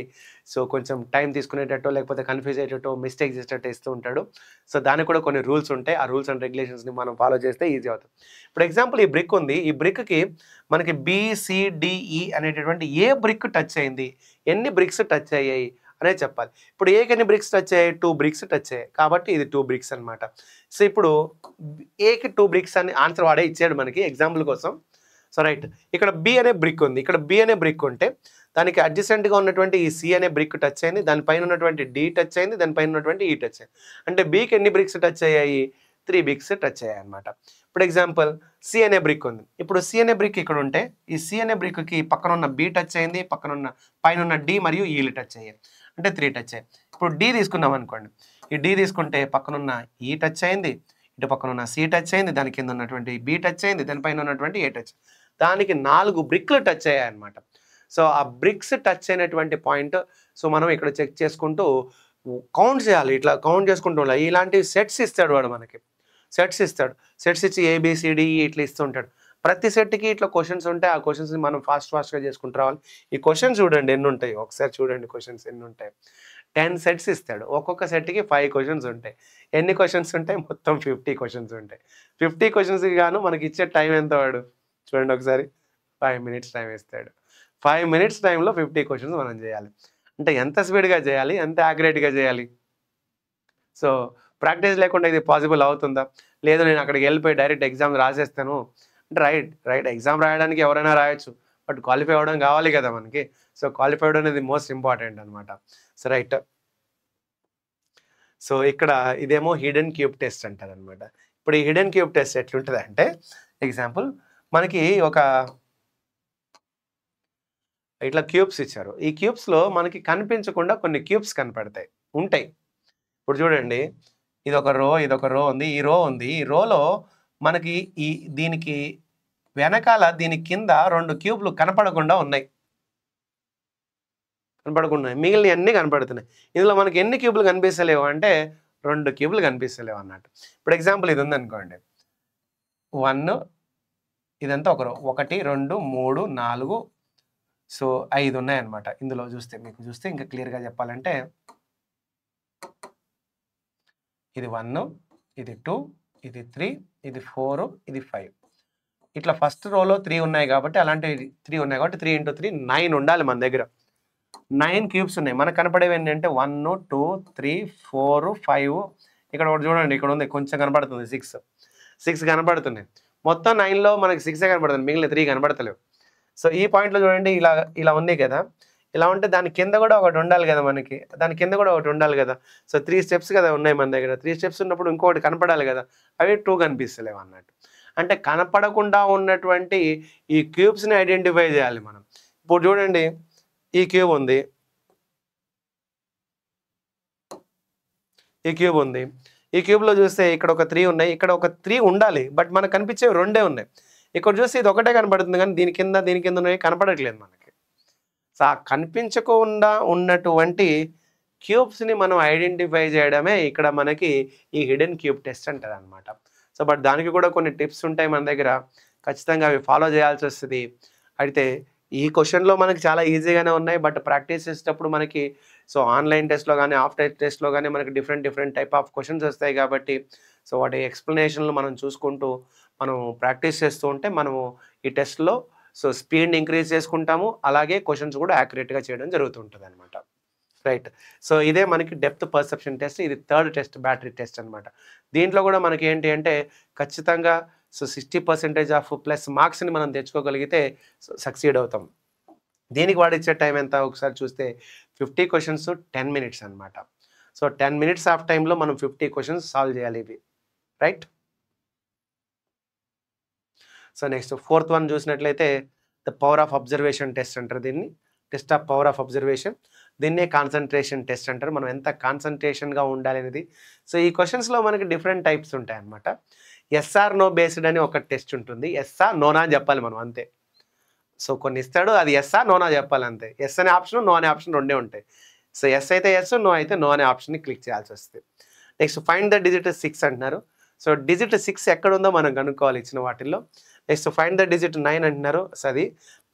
కొంచెం టైం తీసుకునేటట్టో లేకపోతే కన్‌ఫ్యూజ్ అయ్యేటట్టో మిస్టేక్ చేసేటట్టు ఇస్తూ ఉంటాడు. సో, దానికి కూడా కొన్ని రూల్స్ ఉంటాయి. ఆ రూల్స్ అండ్ రెగ్యులేషన్స్‌ని మనం ఫాలో చేస్తే ఈజీ అవుతుంది. ఇప్పుడు ఎగ్జాంపుల్ ఈ బ్రిక్ ఉంది. ఈ బ్రిక్‌కి మనకి బీసీడీఈ అనేటటువంటి ఏ బ్రిక్ టచ్ అయింది? ఎన్ని బ్రిక్స్ టచ్ అయ్యాయి? అనేది చెప్పాలి. ఇప్పుడు ఏకి ఎన్ని బ్రిక్స్ టచ్ అయ్యాయి? 2 బ్రిక్స్ టచ్ అయ్యాయి. కాబట్టి ఇది 2 బ్రిక్స్ అనమాట. సో, ఇప్పుడు ఏకి 2 బ్రిక్స్ అని ఆన్సర్ వాడే ఇచ్చాడు మనకి ఎగ్జాంపుల్ కోసం. So, right. ఇక్కడ బి అనే బ్రిక్ ఉంది. ఇక్కడ బి అనే బ్రిక్ ఉంటే దానికి అడ్జసెంట్‌గా ఉన్నటువంటి ఈ సి అనే బ్రిక్ టచ్ అయింది. దానిపైన ఉన్నటువంటి డి టచ్ అయింది. దానిపైన ఉన్నటువంటి ఈ టచ్ అయింది. అంటే బికి ఎన్ని బ్రిక్స్ టచ్ అయ్యాయి? 3 బ్రిక్స్ టచ్ అయ్యాయి అనమాట. ఇప్పుడు ఎగ్జాంపుల్ సి అనే బ్రిక్ ఉంది. ఇప్పుడు సి అనే బ్రిక్ ఇక్కడ ఉంటే ఈ సి అనే బ్రిక్‌కి పక్కన ఉన్న బి టచ్ అయింది. పైన ఉన్న డి మరియు ఈలు టచ్ అయ్యాయి. అంటే 3 టచ్ అయ్యాయి. ఇప్పుడు డి తీసుకున్నాం అనుకోండి. ఈ డి తీసుకుంటే పక్కనున్న ఈ టచ్ అయింది. ఇటు పక్కన ఉన్న సి టచ్ అయింది. దాని కింద ఉన్నటువంటి బి టచ్ అయింది. దానిపైన ఉన్నటువంటి ఏ టచ్. దానికి 4 బ్రిక్‌లు టచ్ అయ్యాయన్నమాట. సో, ఆ బ్రిక్స్ టచ్ అయినటువంటి పాయింట్ మనం ఇక్కడ చెక్ చేసుకుంటూ కౌంట్ చేయాలి. ఇట్లా కౌంట్ చేసుకుంటూ ఉండాలి. ఇలాంటి సెట్స్ ఇస్తాడు వాడు మనకి. సెట్స్ ఇస్తాడు. సెట్స్ ఇచ్చి ఏబీసీడీ ఇట్లా ఇస్తూ ఉంటాడు. ప్రతి సెట్‌కి ఇట్లా క్వెషన్స్ ఉంటాయి. ఆ క్వెషన్స్‌ని మనం ఫాస్ట్‌గా చేసుకుంటూ రావాలి. ఈ క్వెషన్స్ చూడండి ఎన్ని ఉంటాయి. ఒకసారి చూడండి క్వెషన్స్ ఎన్ని ఉంటాయి. 10 సెట్స్ ఇస్తాడు. ఒక్కొక్క సెట్‌కి 5 క్వెషన్స్ ఉంటాయి. ఎన్ని క్వెషన్స్ ఉంటాయి? మొత్తం 50 క్వెషన్స్ ఉంటాయి. 50 క్వెషన్స్‌కి గాను మనకి ఇచ్చే టైం ఎంత వాడు? చూడండి ఒకసారి. 5 మినిట్స్ టైం ఇస్తాడు. 5 మినిట్స్ టైంలో 50 క్వెషన్స్ మనం చేయాలి. అంటే ఎంత స్పీడ్‌గా చేయాలి? ఎంత యాక్యురేట్‌గా చేయాలి? సో, ప్రాక్టీస్ లేకుండా ఇది పాసిబుల్ అవుతుందా? లేదు నేను అక్కడికి వెళ్ళిపోయి డైరెక్ట్ ఎగ్జామ్ రాసేస్తాను. అంటే రైట్ ఎగ్జామ్ రాయడానికి ఎవరైనా రాయొచ్చు. బట్ క్వాలిఫై అవ్వడం కావాలి కదా మనకి. సో, క్వాలిఫై అవ్వడం అనేది మోస్ట్ ఇంపార్టెంట్ అనమాట. So, right. సో, ఇక్కడ ఇదేమో హిడెన్ క్యూబ్ టెస్ట్ అంటారనమాట. ఇప్పుడు ఈ హిడెన్ క్యూబ్ టెస్ట్ ఎట్లుంటదంటే ఎగ్జాంపుల్ మనకి ఒక ఇట్లా క్యూబ్స్ ఇచ్చారు. ఈ క్యూబ్స్‌లో మనకి కనిపించకుండా కొన్ని క్యూబ్స్ కనపడతాయి. ఉంటాయి. ఇప్పుడు చూడండి ఇదొక రో ఉంది. ఈ రో ఉంది. ఈ రోలో మనకి దీనికి వెనకాల దీని కింద 2 క్యూబ్లు కనపడకుండా ఉన్నాయి. మిగిలిన అన్నీ కనపడుతున్నాయి. ఇందులో మనకి ఎన్ని క్యూబ్లు కనిపిస్తలేవు అంటే 2 క్యూబ్లు కనిపిస్తలేవు అన్నట్టు. ఇప్పుడు ఎగ్జాంపుల్ ఇది ఉందనుకోండి. 1 ఇదంతా ఒక రో. 1, 2, 3, 4 సో 5 ఉన్నాయన్నమాట. ఇందులో మీకు చూస్తే ఇంకా క్లియర్‌గా చెప్పాలంటే ఇది 1, ఇది 2, ఇది 3, ఇది 4, ఇది 5. ఇట్లా ఫస్ట్ రోలో 3 ఉన్నాయి కాబట్టి అలాంటి 3 ఉన్నాయి కాబట్టి 3 × 3 9 ఉండాలి మన దగ్గర. 9 క్యూబ్స్ ఉన్నాయి. మనకు కనపడేవి ఏంటంటే 1, 2, 3, 4, 5 ఇక్కడ ఒకటి చూడండి, ఇక్కడ ఉంది కొంచెం కనపడుతుంది 6 కనపడుతున్నాయి. మొత్తం 9లో మనకి 6ఏ కనపడుతుంది, మిగిలిన 3 కనపడతలేవు. సో ఈ పాయింట్లో చూడండి, ఇలా ఉంది కదా, ఇలా ఉంటే దాని కింద కూడా ఒకటి ఉండాలి కదా మనకి, దాని కింద కూడా ఒకటి ఉండాలి కదా. సో 3 స్టెప్స్ కదా ఉన్నాయి మన దగ్గర. 3 స్టెప్స్ ఉన్నప్పుడు ఇంకొకటి కనపడాలి కదా, అవి 2 కనిపిస్తలేవు అన్నట్టు. అంటే కనపడకుండా ఉన్నటువంటి ఈ క్యూబ్స్ని ఐడెంటిఫై చేయాలి మనం. ఇప్పుడు చూడండి, ఈ క్యూబ్ ఉంది, ఈ క్యూబ్లో చూస్తే ఇక్కడ ఒక 3 ఉన్నాయి, ఇక్కడ ఒక 3 ఉండాలి, బట్ మనకు కనిపించేవి 2 ఉన్నాయి. ఇక్కడ చూస్తే ఇది ఒకటే కనపడుతుంది కానీ దీని కింద ఉన్నాయి కనపడట్లేదు మనకి. సో ఆ కనిపించకుండా ఉన్నటువంటి క్యూబ్స్ని మనం ఐడెంటిఫై చేయడమే ఇక్కడ మనకి ఈ హిడెన్ క్యూబ్ టెస్ట్ అంటారు అనమాట. సో బట్ దానికి కూడా కొన్ని టిప్స్ ఉంటాయి మన దగ్గర, ఖచ్చితంగా అవి ఫాలో చేయాల్సి వస్తుంది. అయితే ఈ క్వశ్చన్లో మనకి చాలా ఈజీగానే ఉన్నాయి, బట్ ప్రాక్టీస్ చేసేటప్పుడు మనకి సో ఆన్లైన్ టెస్ట్లో కానీ ఆఫ్లైన్ టెస్ట్లో కానీ మనకి డిఫరెంట్ టైప్ ఆఫ్ క్వశ్చన్స్ వస్తాయి కాబట్టి సో వాటి ఎక్స్ప్లెనేషన్లు మనం చూసుకుంటూ మనం ప్రాక్టీస్ చేస్తూ ఉంటే మనము ఈ టెస్ట్లో సో స్పీడ్ని ఇంక్రీజ్ చేసుకుంటాము, అలాగే క్వశ్చన్స్ కూడా యాక్యురేట్గా చేయడం జరుగుతుంటుంది అనమాట. రైట్. సో ఇదే మనకి డెప్త్ పర్సెప్షన్ టెస్ట్. ఇది 3rd టెస్ట్, బ్యాటరీ టెస్ట్ అనమాట. దీంట్లో కూడా మనకి ఏంటి అంటే ఖచ్చితంగా సో 60% ఆఫ్ ప్లస్ మార్క్స్ని మనం తెచ్చుకోగలిగితే సక్సీడ్ అవుతాం. దీనికి వాడిచ్చే టైం ఎంత ఒకసారి చూస్తే 50 క్వశ్చన్స్ 10 మినిట్స్ అనమాట. సో 10 మినిట్స్ ఆఫ్ టైంలో మనం 50 క్వశ్చన్స్ సాల్వ్ చేయాలి ఇవి. Right. So next 4th one చూసినట్లయితే the power of observation test అంటారు దీన్ని. Test of power of observation, దీన్నే కాన్సన్ట్రేషన్ టెస్ట్ అంటారు. మనం ఎంత కాన్సన్ట్రేషన్గా ఉండాలి అనేది. సో ఈ క్వశ్చన్స్లో మనకి డిఫరెంట్ టైప్స్ ఉంటాయి అనమాట. ఎస్ఆర్ నో బేస్డ్ అని ఒక టెస్ట్ ఉంటుంది. ఎస్ఆ నోనా చెప్పాలి మనం అంతే. సో కొన్ని ఇస్తాడు, అది ఎస్ఆ నోనా చెప్పాలి అంతే. ఎస్ అనే ఆప్షన్, నో అనే ఆప్షన్ 2 ఉంటాయి. సో ఎస్ అయితే ఎస్, నో అయితే నో అనే ఆప్షన్ని క్లిక్ చేయాల్సి వస్తుంది. నెక్స్ట్ ఫైండ్ ద డిజిట్ 6 అంటున్నారు. సో డిజిట్ 6 ఎక్కడ ఉందో మనం కనుక్కోవాలి ఇచ్చిన వాటిల్లో. నెక్స్ట్ ఫైండ్ ద డిజిట్ 9 అంటున్నారు. సో అది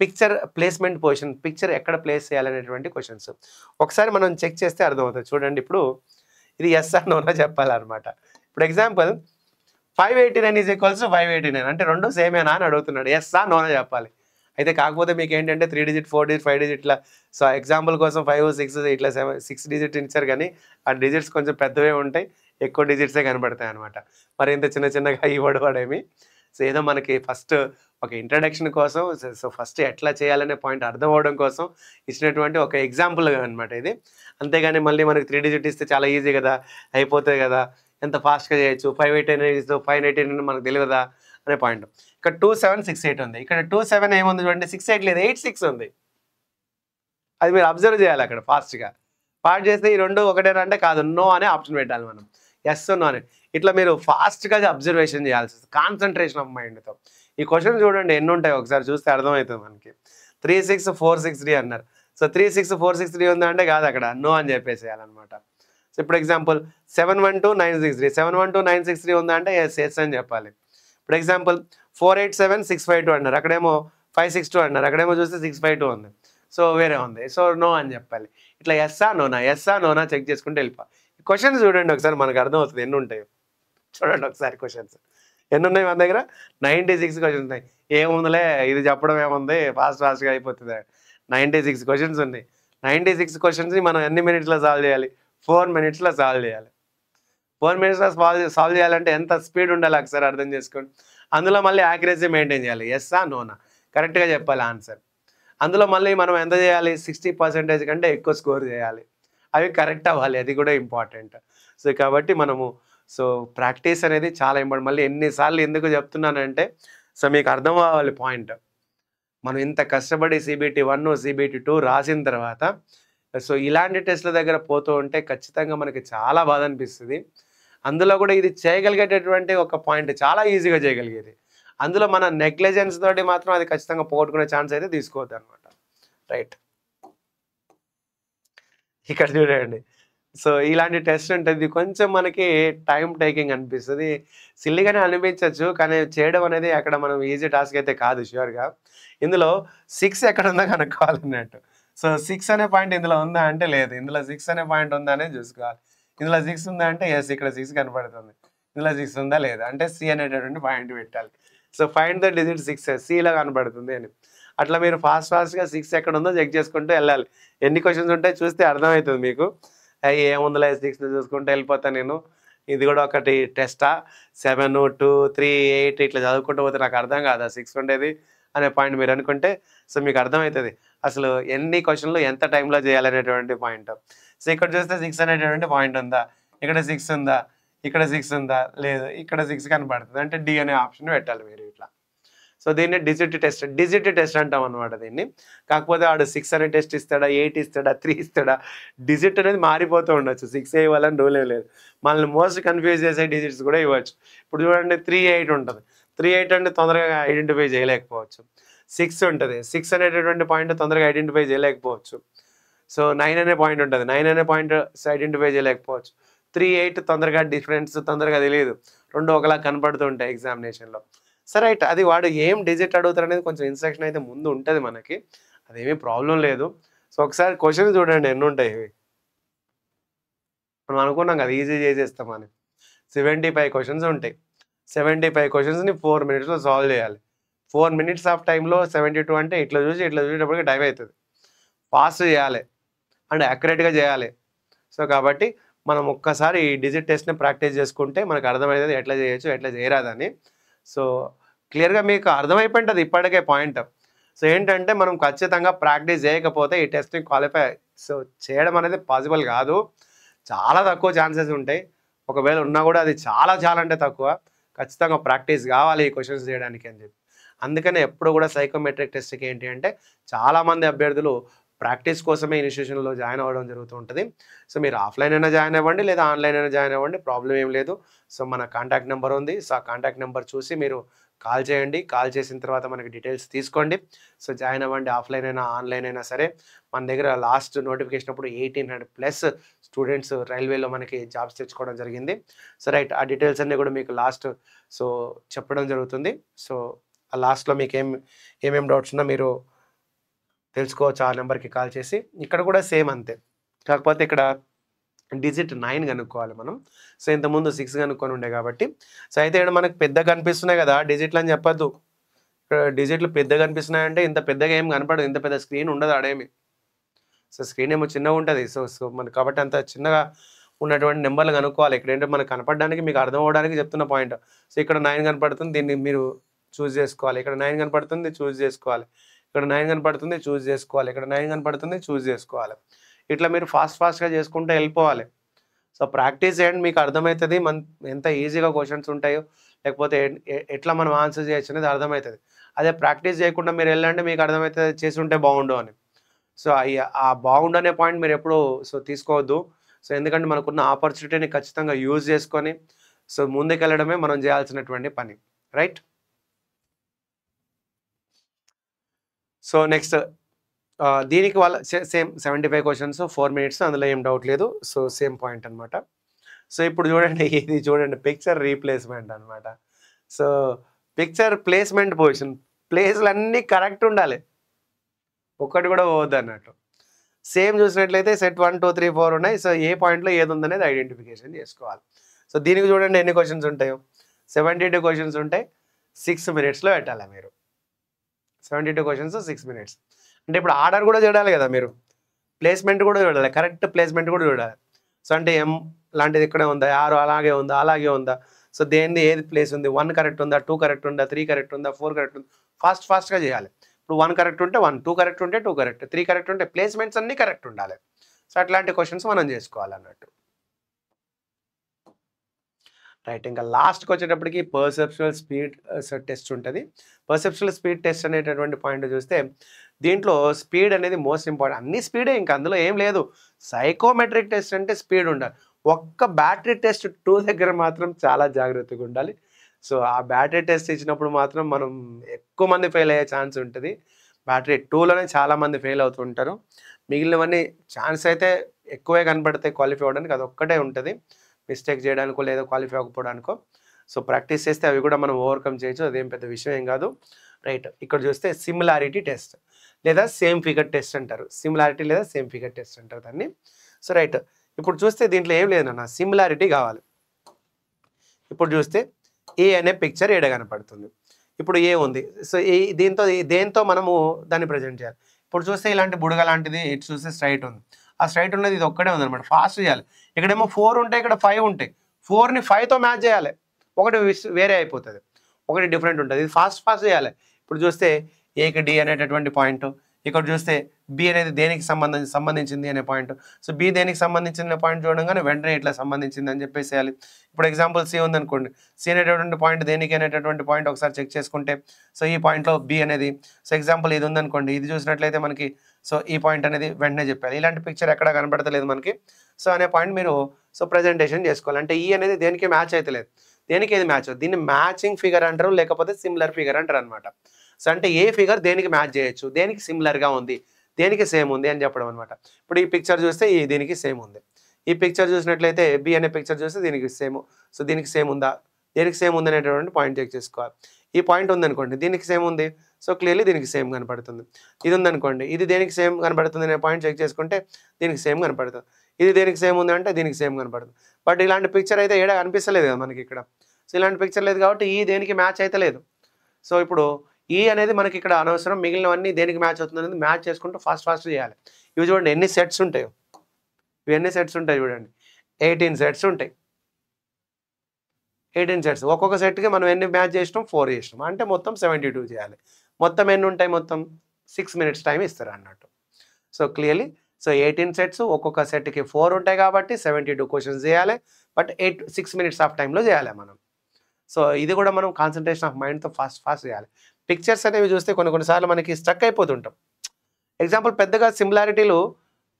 పిక్చర్ ప్లేస్మెంట్ పొజిషన్, పిక్చర్ ఎక్కడ ప్లేస్ చేయాలనేటువంటి క్వశ్చన్స్. ఒకసారి మనం చెక్ చేస్తే అర్థమవుతుంది. చూడండి, ఇప్పుడు ఇది ఎస్ ఆర్ నోనా చెప్పాలన్నమాట. ఇప్పుడు ఎగ్జాంపుల్ 589 = 589 అంటే 2 సేమేనా అని అడుగుతున్నాడు. ఎస్ ఆ నోనా చెప్పాలి. అయితే కాకపోతే మీకు ఏంటంటే 3 డిజిట్ 4 డిజిట్ 5 డిజిట్ ఇట్లా సో ఎగ్జాంపుల్ కోసం 5 6 ఇట్లా 6 డిజిట్ ఇచ్చారు కానీ ఆ డిజిట్స్ కొంచెం పెద్దవే ఉంటాయి, ఎక్కువ డిజిట్సే కనబడతాయి అనమాట. మరి ఇంత చిన్నగా ఇవ్వడేమి. సో ఏదో మనకి ఫస్ట్ ఒక ఇంట్రడక్షన్ కోసం సో ఫస్ట్ ఎట్లా చేయాలనే పాయింట్ అర్థం అవ్వడం కోసం ఇచ్చినటువంటి ఒక ఎగ్జాంపుల్ అనమాట ఇది. అంతేగాని మళ్ళీ మనకి 3 డిజిట్ ఇస్తే చాలా ఈజీ కదా, అయిపోతుంది కదా, ఎంత ఫాస్ట్గా చేయొచ్చు, 589 ఇస్తే 589 మనకు తెలియదా అనే పాయింట్. ఇక్కడ 2768 ఉంది, ఇక్కడ 27 ఏముంది చూడండి, 68 లేదు, 86 ఉంది. అది మీరు అబ్జర్వ్ చేయాలి అక్కడ ఫాస్ట్గా. పార్ట్ చేస్తే ఈ 2 ఒకటేనా అంటే కాదు, నో అనే ఆప్షన్ పెట్టాలి మనం, ఎస్ నో అని. ఇట్లా మీరు ఫాస్ట్గా అబ్జర్వేషన్ చేయాల్సి వస్తుంది, కాన్సన్ట్రేషన్ ఆఫ్ మైండ్తో. ఈ క్వశ్చన్ చూడండి ఎన్ని ఉంటాయి ఒకసారి చూస్తే అర్థమవుతుంది మనకి. 36463 అన్నారు. సో 36463 ఉందంటే కాదు, అక్కడ నో అని చెప్పేసేయాలన్నమాట. సో ఇప్పుడు ఎగ్జాంపుల్ 712963, 712963 ఉందా అంటే ఎస్ అని చెప్పాలి. ఇప్పుడు ఎగ్జాంపుల్ 487652 అన్నారు, అక్కడేమో 562 అన్నారు, అక్కడేమో చూస్తే 652 ఉంది, సో వేరే ఉంది, సో నో అని చెప్పాలి. ఇట్లా ఎస్ఆ నోనా చెక్ చేసుకుంటే వెళ్ళిపోవాలి. క్వశ్చన్స్ చూడండి ఒకసారి, మనకు అర్థమవుతుంది ఎన్ని ఉంటాయి. చూడండి ఒకసారి క్వశ్చన్స్ ఎన్ని ఉన్నాయి మన దగ్గర, 96 క్వశ్చన్స్ ఉన్నాయి. ఏముందిలే ఇది చెప్పడం ఏముంది, ఫాస్ట్గా అయిపోతుంది. 96 క్వశ్చన్స్ ఉన్నాయి. 96 క్వశ్చన్స్ని మనం ఎన్ని మినిట్స్లో సాల్వ్ చేయాలి, 4 మినిట్స్లో సాల్వ్ చేయాలి. 4 మినిట్స్లో సాల్వ్ చేయాలంటే ఎంత స్పీడ్ ఉండాలి ఒకసారి అర్థం చేసుకోండి. అందులో మళ్ళీ యాక్యురసీ మెయింటైన్ చేయాలి, ఎస్ఆ నోనా కరెక్ట్గా చెప్పాలి ఆన్సర్. అందులో మళ్ళీ మనం ఎంత చేయాలి, 60% కంటే ఎక్కువ స్కోర్ చేయాలి, అవి కరెక్ట్ అవ్వాలి, అది కూడా ఇంపార్టెంట్. సో కాబట్టి మనము సో ప్రాక్టీస్ అనేది చాలా ఇంపార్టెంట్. మళ్ళీ ఎన్నిసార్లు ఎందుకు చెప్తున్నానంటే సో మీకు అర్థం అవ్వాలి పాయింట్. మనం ఇంత కష్టపడి CBT 1 CBT 2 రాసిన తర్వాత సో ఇలాంటి టెస్ట్ల దగ్గర పోతూ ఉంటే ఖచ్చితంగా మనకి చాలా బాధ అనిపిస్తుంది. అందులో కూడా ఇది చేయగలిగేటటువంటి ఒక పాయింట్, చాలా ఈజీగా చేయగలిగేది. అందులో మన నెగ్లిజెన్స్ తోటి మాత్రం అది ఖచ్చితంగా పోగొట్టుకునే ఛాన్స్ అయితే తీసుకోవద్దు అనమాట. రైట్. ఇక్కడ చూడండి. సో, ఇలాంటి టెస్ట్ ఉంటది. కొంచెం మనకి టైమ్ టేకింగ్ అనిపిస్తది. సిల్లీగానే అనిపించొచ్చు. కానీ చేయడం అనేది అక్కడ మనం ఈజీ టాస్క్ అయితే కాదు ష్యూర్‌గా. ఇందులో 6 ఎక్కడుందో కనుక్కోవాలన్నట్టు. సో, 6 అనే పాయింట్ ఇందులో ఉందా అంటే లేదు. ఇందులో 6 అనే పాయింట్ ఉందా అనేది చూసుకోవాలి. ఇందులో 6 ఉందా అంటే యెస్ ఇక్కడ 6 కనపడుతుంది. ఇందులో 6 ఉందా లేదా అంటే సి అనేటటువంటి పాయింట్ పెట్టాలి. సో, ఫైండ్ ద డిజిట్ 6 సిలో కనపడుతుంది అని. అట్లా మీరు ఫాస్ట్‌గా 6 ఎక్కడుందో చెక్ చేసుకుంటూ ఎళ్ళాలి. ఎన్ని క్వెషన్స్ ఉంటాయో చూస్తే అర్థమవుతుంది మీకు. ఏముందిలే 6 చూసుకుంటూ వెళ్ళిపోతా నేను. ఇది కూడా ఒకటి టెస్టా 7, 2, 3, 8 ఇట్లా చదువుకుంటూ పోతే నాకు అర్థం కాదా 6 ఉండేది అనే పాయింట్ మీరు అనుకుంటే సో మీకు అర్థమవుతది. అసలు ఎన్ని క్వెషన్‌లు ఎంత టైంలో చేయాలనేటువంటి పాయింట్. సో ఇక్కడ చూస్తే 6 అనేటటువంటి పాయింట్ ఉందా? ఇక్కడ 6 ఉందా? ఇక్కడ 6 ఉందా? లేదు. ఇక్కడ 6 కనపడుతుంది. అంటే డి అనే ఆప్షన్ పెట్టాలి మీరు ఇట్లా. సో దీన్ని డిజిట్ టెస్ట్ అంటాం అనమాట దీన్ని. కాకపోతే వాడు 6 అనే టెస్ట్ ఇస్తాడా, 8 ఇస్తాడా, 3 ఇస్తాడా, డిజిట్ అనేది మారిపోతూ ఉండొచ్చు. 6 ఇవ్వాలని రూల్ ఏం లేదు. మనల్ని మోస్ట్ కన్ఫ్యూజ్ చేసే డిజిట్స్ కూడా ఇవ్వచ్చు. ఇప్పుడు చూడండి 3, 8 ఉంటుంది. 3, 8 అంటే తొందరగా ఐడెంటిఫై చేయలేకపోవచ్చు. 6 ఉంటుంది. 6 అనేటటువంటి పాయింట్ తొందరగా ఐడెంటిఫై చేయలేకపోవచ్చు. సో 9 అనే పాయింట్ ఉంటుంది. 9 అనే పాయింట్ ఐడెంటిఫై చేయలేకపోవచ్చు. 3, 8 తొందరగా డిఫరెన్స్ తొందరగా తెలియదు. రెండు ఒకలా కనపడుతూ ఉంటాయి ఎగ్జామినేషన్‌లో. సరే రైట్. అది వాడు ఏం డిజిట్ అడుగుతారనేది కొంచెం ఇన్స్ట్రక్షన్ అయితే ముందు ఉంటది మనకి. అదేమీ ప్రాబ్లమ్ లేదు. సో ఒకసారి క్వెషన్స్ చూడండి ఎన్నుంటాయి ఇవి. మనం అనుకున్నాం కదా ఈజీ చేసేస్తామని. 75 క్వెషన్స్ ఉంటాయి. 75 క్వెషన్స్‌ని 4 మినిట్స్‌లో సాల్వ్ చేయాలి. 4 మినిట్స్ ఆఫ్ టైమ్‌లో 72 అంటే ఇట్లా చూసేటప్పటికి టైం అవుతది. ఫాస్ట్ చేయాలి. అండ్ యాక్యురేట్‌గా చేయాలి. సో కాబట్టి మనం ఒక్కసారి ఈ డిజిట్ టెస్ట్‌ని ప్రాక్టీస్ చేసుకుంటే మనకు అర్థమవుతది ఎట్లా చేయొచ్చు, ఎట్లా చేయరాదని. సో క్లియర్‌గా మీకు అర్థమైపోయింటది ఇప్పటికే పాయింట్. సో ఏంటంటే మనం ఖచ్చితంగా ప్రాక్టీస్ చేయకపోతే ఈ టెస్ట్‌ని క్వాలిఫై సో చేయడం అనేది పాసిబుల్ కాదు. చాలా తక్కువ ఛాన్సెస్ ఉంటాయి. ఒకవేళ ఉన్నా కూడా అది చాలా అంటే తక్కువ. ఖచ్చితంగా ప్రాక్టీస్ కావాలి ఈ క్వెషన్స్ చేయడానికి అని చెప్పి. అందుకనే ఎప్పుడు కూడా సైకోమెట్రిక్ టెస్ట్‌కి ఏంటి అంటే చాలామంది అభ్యర్థులు ప్రాక్టీస్ కోసమే ఇన్‌స్టిట్యూషన్‌లో జాయిన్ అవ్వడం జరుగుతూ ఉంటది. సో మీరు ఆఫ్‌లైన్ అయినా జాయిన్ అవ్వండి లేదా ఆన్‌లైన్ అయినా జాయిన్ అవ్వండి. ప్రాబ్లమ్ ఏం లేదు. సో మన కాంటాక్ట్ నెంబర్ ఉంది. సో ఆ కాంటాక్ట్ నెంబర్ చూసి మీరు కాల్ చేయండి. కాల్ చేసిన తర్వాత మనకి డీటెయిల్స్ తీసుకోండి. సో జాయిన్ అవ్వండి. ఆఫ్‌లైన్ అయినా ఆన్‌లైన్ అయినా సరే. మన దగ్గర లాస్ట్ నోటిఫికేషన్ అప్పుడు 1800+ స్టూడెంట్స్ రైల్వేలో మనకి జాబ్స్ తెచ్చుకోవడం జరిగింది. సో రైట్ ఆ డీటెయిల్స్ అన్నీ కూడా మీకు లాస్ట్ సో చెప్పడం జరుగుతుంది. సో ఆ లాస్ట్‌లో మీకు ఏమేం డౌట్స్ ఉన్నా మీరు తెలుసుకోవచ్చు ఆ నెంబర్‌కి కాల్ చేసి. ఇక్కడ కూడా సేమ్ అంతే. కాకపోతే ఇక్కడ డిజిట్ 9 కనుక్కోవాలి మనం. సో ఇంతకుముందు 6 కనుక్కొని ఉండే కాబట్టి. సో అయితే ఇక్కడ మనకు పెద్దగా కనిపిస్తున్నాయి కదా డిజిట్లు అని చెప్పొద్దు. ఇక్కడ డిజిట్లు పెద్దగా కనిపిస్తున్నాయంటే ఇంత పెద్దగా ఏం కనపడదు. ఇంత పెద్ద స్క్రీన్ ఉండదు ఆడేమి. సో స్క్రీన్ ఏమో చిన్నగా ఉంటుంది. సో మనకు కాబట్టి అంత చిన్నగా ఉన్నటువంటి నెంబర్లు కనుక్కోవాలి. ఇక్కడేంటో మనకు కనపడడానికి మీకు అర్థం అవ్వడానికి చెప్తున్న పాయింట్. సో ఇక్కడ 9 కనపడుతుంది. దీన్ని మీరు చూజ్ చేసుకోవాలి. ఇక్కడ 9 కనపడుతుంది చూజ్ చేసుకోవాలి. ఇక్కడ 9 కనపడుతుంది చూజ్ చేసుకోవాలి. ఇక్కడ 9 కనపడుతుంది చూజ్ చేసుకోవాలి. ఇట్లా మీరు ఫాస్ట్‌గా చేసుకుంటూ వెళ్ళిపోవాలి. సో ప్రాక్టీస్ చేయండి మీకు అర్థమవుతది. ఎంత ఈజీగా క్వెషన్స్ ఉంటాయో లేకపోతే ఎట్లా మనం ఆన్సర్ చేయొచ్చు అనేది అర్థమవుతది. అదే ప్రాక్టీస్ చేయకుండా మీరు వెళ్ళండి మీకు అర్థమవుతది చేసుంటే బాగుండు అని. సో ఆ బాగుండు అనే పాయింట్ మీరు ఎప్పుడు సో తీసుకోవద్దు. సో ఎందుకంటే మనకున్న ఆపర్చునిటీని ఖచ్చితంగా యూజ్ చేసుకొని సో ముందుకెళ్ళడమే మనం చేయాల్సినటువంటి పని. రైట్? సో నెక్స్ట్ దీనికి వాళ్ళ సేమ్ 75 క్వెషన్స్ 4 మినిట్స్ అందులో ఏం డౌట్ లేదు. సో సేమ్ పాయింట్ అనమాట. సో ఇప్పుడు చూడండి ఇది చూడండి పిక్చర్ రీప్లేస్‌మెంట్ అనమాట. సో పిక్చర్ ప్లేస్‌మెంట్ పొజిషన్ ప్లేస్‌లన్నీ కరెక్ట్ ఉండాలి. ఒక్కటి కూడా పోవద్దన్నట్టు. సేమ్ చూసినట్లయితే సెట్ 1, 2, 3, 4 ఉన్నాయి. సో ఏ పాయింట్‌లో ఏది ఉందనేది ఐడెంటిఫికేషన్ చేసుకోవాలి. సో దీనికి చూడండి ఎన్ని క్వెషన్స్ ఉంటాయో. 72 క్వెషన్స్ ఉంటాయి. 6 మినిట్స్‌లో పెట్టాలి మీరు. 72 క్వెషన్స్ 6 మినిట్స్. అంటే ఇప్పుడు ఆర్డర్ కూడా చూడాలి కదా మీరు. ప్లేస్‌మెంట్ కూడా చూడాలి. కరెక్ట్ ప్లేస్‌మెంట్ కూడా చూడాలి. సో అంటే ఎం లాంటిది ఇక్కడే ఉందా? ఆరో అలాగే ఉందా? సో దేనిది ఏది ప్లేస్ ఉంది? 1 కరెక్ట్ ఉందా? 2 కరెక్ట్ ఉందా? 3 కరెక్ట్ ఉందా? 4 కరెక్ట్ ఉందా? ఫాస్ట్‌గా చేయాలి. ఇప్పుడు 1 కరెక్ట్ ఉంటే 1, 2 కరెక్ట్ ఉంటే 2 కరెక్ట్, 3 కరెక్ట్ ఉంటే ప్లేస్‌మెంట్స్ అన్నీ కరెక్ట్ ఉండాలి. సో అట్లాంటి క్వెషన్స్ మనం చేసుకోవాలన్నట్టు. రైట్. ఇంకా లాస్ట్‌కి వచ్చేటప్పటికి పర్సెప్చువల్ స్పీడ్ టెస్ట్ ఉంటది. పర్సెప్చువల్ స్పీడ్ టెస్ట్ అనేటటువంటి పాయింట్ చూస్తే దీంట్లో స్పీడ్ అనేది మోస్ట్ ఇంపార్టెంట్. అన్ని స్పీడే ఇంకా అందులో ఏం లేదు. సైకోమెట్రిక్ టెస్ట్ అంటే స్పీడ్ ఉండాలి. ఒక్క బ్యాటరీ టెస్ట్ 2 దగ్గర మాత్రం చాలా జాగ్రత్తగా ఉండాలి. సో ఆ బ్యాటరీ టెస్ట్ ఇచ్చినప్పుడు మాత్రం మనం ఎక్కువ మంది ఫెయిల్ అయ్యే ఛాన్స్ ఉంటుంది. బ్యాటరీ 2లోనే చాలామంది ఫెయిల్ అవుతుంటారు. మిగిలినవన్నీ ఛాన్స్ అయితే ఎక్కువే కనపడతాయి క్వాలిఫై అవ్వడానికి. అదొక్కటే ఉంటుంది మిస్టేక్ చేయడానికో లేదా క్వాలిఫై అవ్వకపోవడానికో. సో ప్రాక్టీస్ చేస్తే అవి కూడా మనం ఓవర్కమ్ చేయొచ్చు. అదేం పెద్ద విషయం ఏం కాదు. రైట్, ఇక్కడ చూస్తే సిమిలారిటీ టెస్ట్ లేదా సేమ్ ఫిగర్ టెస్ట్ అంటారు. సిమిలారిటీ లేదా సేమ్ ఫిగర్ టెస్ట్ అంటారు దాన్ని. సో రైట్, ఇప్పుడు చూస్తే దీంట్లో ఏం లేదన్న సిమిలారిటీ కావాలి. ఇప్పుడు చూస్తే ఏ అనే పిక్చర్ ఏడ కనపడుతుంది. ఇప్పుడు ఏ ఉంది. సో దేంతో మనము దాన్ని ప్రజెంట్ చేయాలి. ఇప్పుడు చూస్తే ఇలాంటి బుడగ లాంటిది ఇటు చూస్తే స్ట్రైట్ ఉంది. ఆ స్ట్రైట్ ఉన్నది ఇది ఒక్కడే ఉందన్నమాట. ఫాస్ట్ చేయాలి. ఇక్కడేమో 4 ఉంటాయి, ఇక్కడ 5 ఉంటాయి. 4ని 5తో మ్యాచ్ చేయాలి. ఒకటి వేరే అయిపోతుంది, ఒకటి డిఫరెంట్ ఉంటుంది. ఇది ఫాస్ట్ చేయాలి. ఇప్పుడు చూస్తే ఏకి డి అనేటటువంటి పాయింట్, ఇక్కడ చూస్తే బి అనేది దేనికి సంబంధించింది అనే పాయింట్. సో బి దేనికి సంబంధించిన పాయింట్ చూడగానే వెంటనే ఇట్లా సంబంధించింది అని చెప్పేసేయాలి. ఇప్పుడు ఎగ్జాంపుల్ సి ఉందనుకోండి. సి అనేటటువంటి పాయింట్ దేనికి అనేటటువంటి పాయింట్ ఒకసారి చెక్ చేసుకుంటే సో ఈ పాయింట్లో బి అనేది, సో ఎగ్జాంపుల్ ఇది ఉందనుకోండి, ఇది చూసినట్లయితే మనకి సో ఈ పాయింట్ అనేది వెంటనే చెప్పాలి. ఇలాంటి పిక్చర్ ఎక్కడ కనబడతలేదు మనకి. సో అనే పాయింట్ మీరు సో ప్రజెంటేషన్ చేసుకోవాలి. అంటే ఈ అనేది దేనికి మ్యాచ్ అయితే లేదు, దేనికి ఏది మ్యాచ్ అవుతుంది. దీన్ని మ్యాచింగ్ ఫిగర్ అంటారు, లేకపోతే సిమిలర్ ఫిగర్ అంటారు అనమాట. సో అంటే ఏ ఫిగర్ దేనికి మ్యాచ్ చేయొచ్చు, దేనికి సిమిలర్గా ఉంది, దేనికి సేమ్ ఉంది అని చెప్పడం అనమాట. ఇప్పుడు ఈ పిక్చర్ చూస్తే ఈ దీనికి సేమ్ ఉంది. ఈ పిక్చర్ చూసినట్లయితే బి అనే పిక్చర్ చూస్తే దీనికి సేమ్. సో దీనికి సేమ్ ఉందా, దేనికి సేమ్ ఉంది అనేటువంటి పాయింట్ చెక్ చేసుకోవాలి. ఈ పాయింట్ ఉందనుకోండి, దీనికి సేమ్ ఉంది. సో క్లియర్లీ దీనికి సేమ్ కనపడుతుంది. ఇది ఉందనుకోండి, ఇది దేనికి సేమ్ కనపడుతుంది అనే పాయింట్ చెక్ చేసుకుంటే దీనికి సేమ్ కనపడుతుంది. ఇది దేనికి సేమ్ ఉంది అంటే దీనికి సేమ్ కనపడుతుంది. బట్ ఇలాంటి పిక్చర్ అయితే ఏడా కనిపిస్తలేదు కదా మనకి ఇక్కడ. సో ఇలాంటి పిక్చర్ లేదు కాబట్టి ఈ దేనికి మ్యాచ్ అయితే లేదు. సో ఇప్పుడు ఈ అనేది మనకి ఇక్కడ అనవసరం. మిగిలినవన్నీ దేనికి మ్యాచ్ అవుతుంది అనేది మ్యాచ్ చేసుకుంటూ ఫాస్ట్ చేయాలి. ఇవి చూడండి ఎన్ని సెట్స్ ఉంటాయో. ఇవి ఎన్ని సెట్స్ ఉంటాయి చూడండి, 18 సెట్స్ ఉంటాయి. 18 సెట్స్. ఒక్కొక్క సెట్కి మనం ఎన్ని మ్యాచ్ చేసినాం, 4 చేసినాం. అంటే మొత్తం 72 చేయాలి. మొత్తం ఎన్ని ఉంటాయి, మొత్తం 6 minutes టైం ఇస్తారు అన్నట్టు. సో క్లియర్లీ సో 18 సెట్స్, ఒక్కొక్క సెట్కి 4 ఉంటాయి కాబట్టి 72 క్వశ్చన్స్ చేయాలి. బట్ 6 minutes ఆఫ్ టైంలో చేయాలి మనం. సో ఇది కూడా మనం కాన్సన్ట్రేషన్ ఆఫ్ మైండ్తో ఫాస్ట్ చేయాలి. పిక్చర్స్ అనేవి చూస్తే కొన్నిసార్లు మనకి స్ట్రక్ అయిపోతుంటాం. ఎగ్జాంపుల్ పెద్దగా సిమిలారిటీలు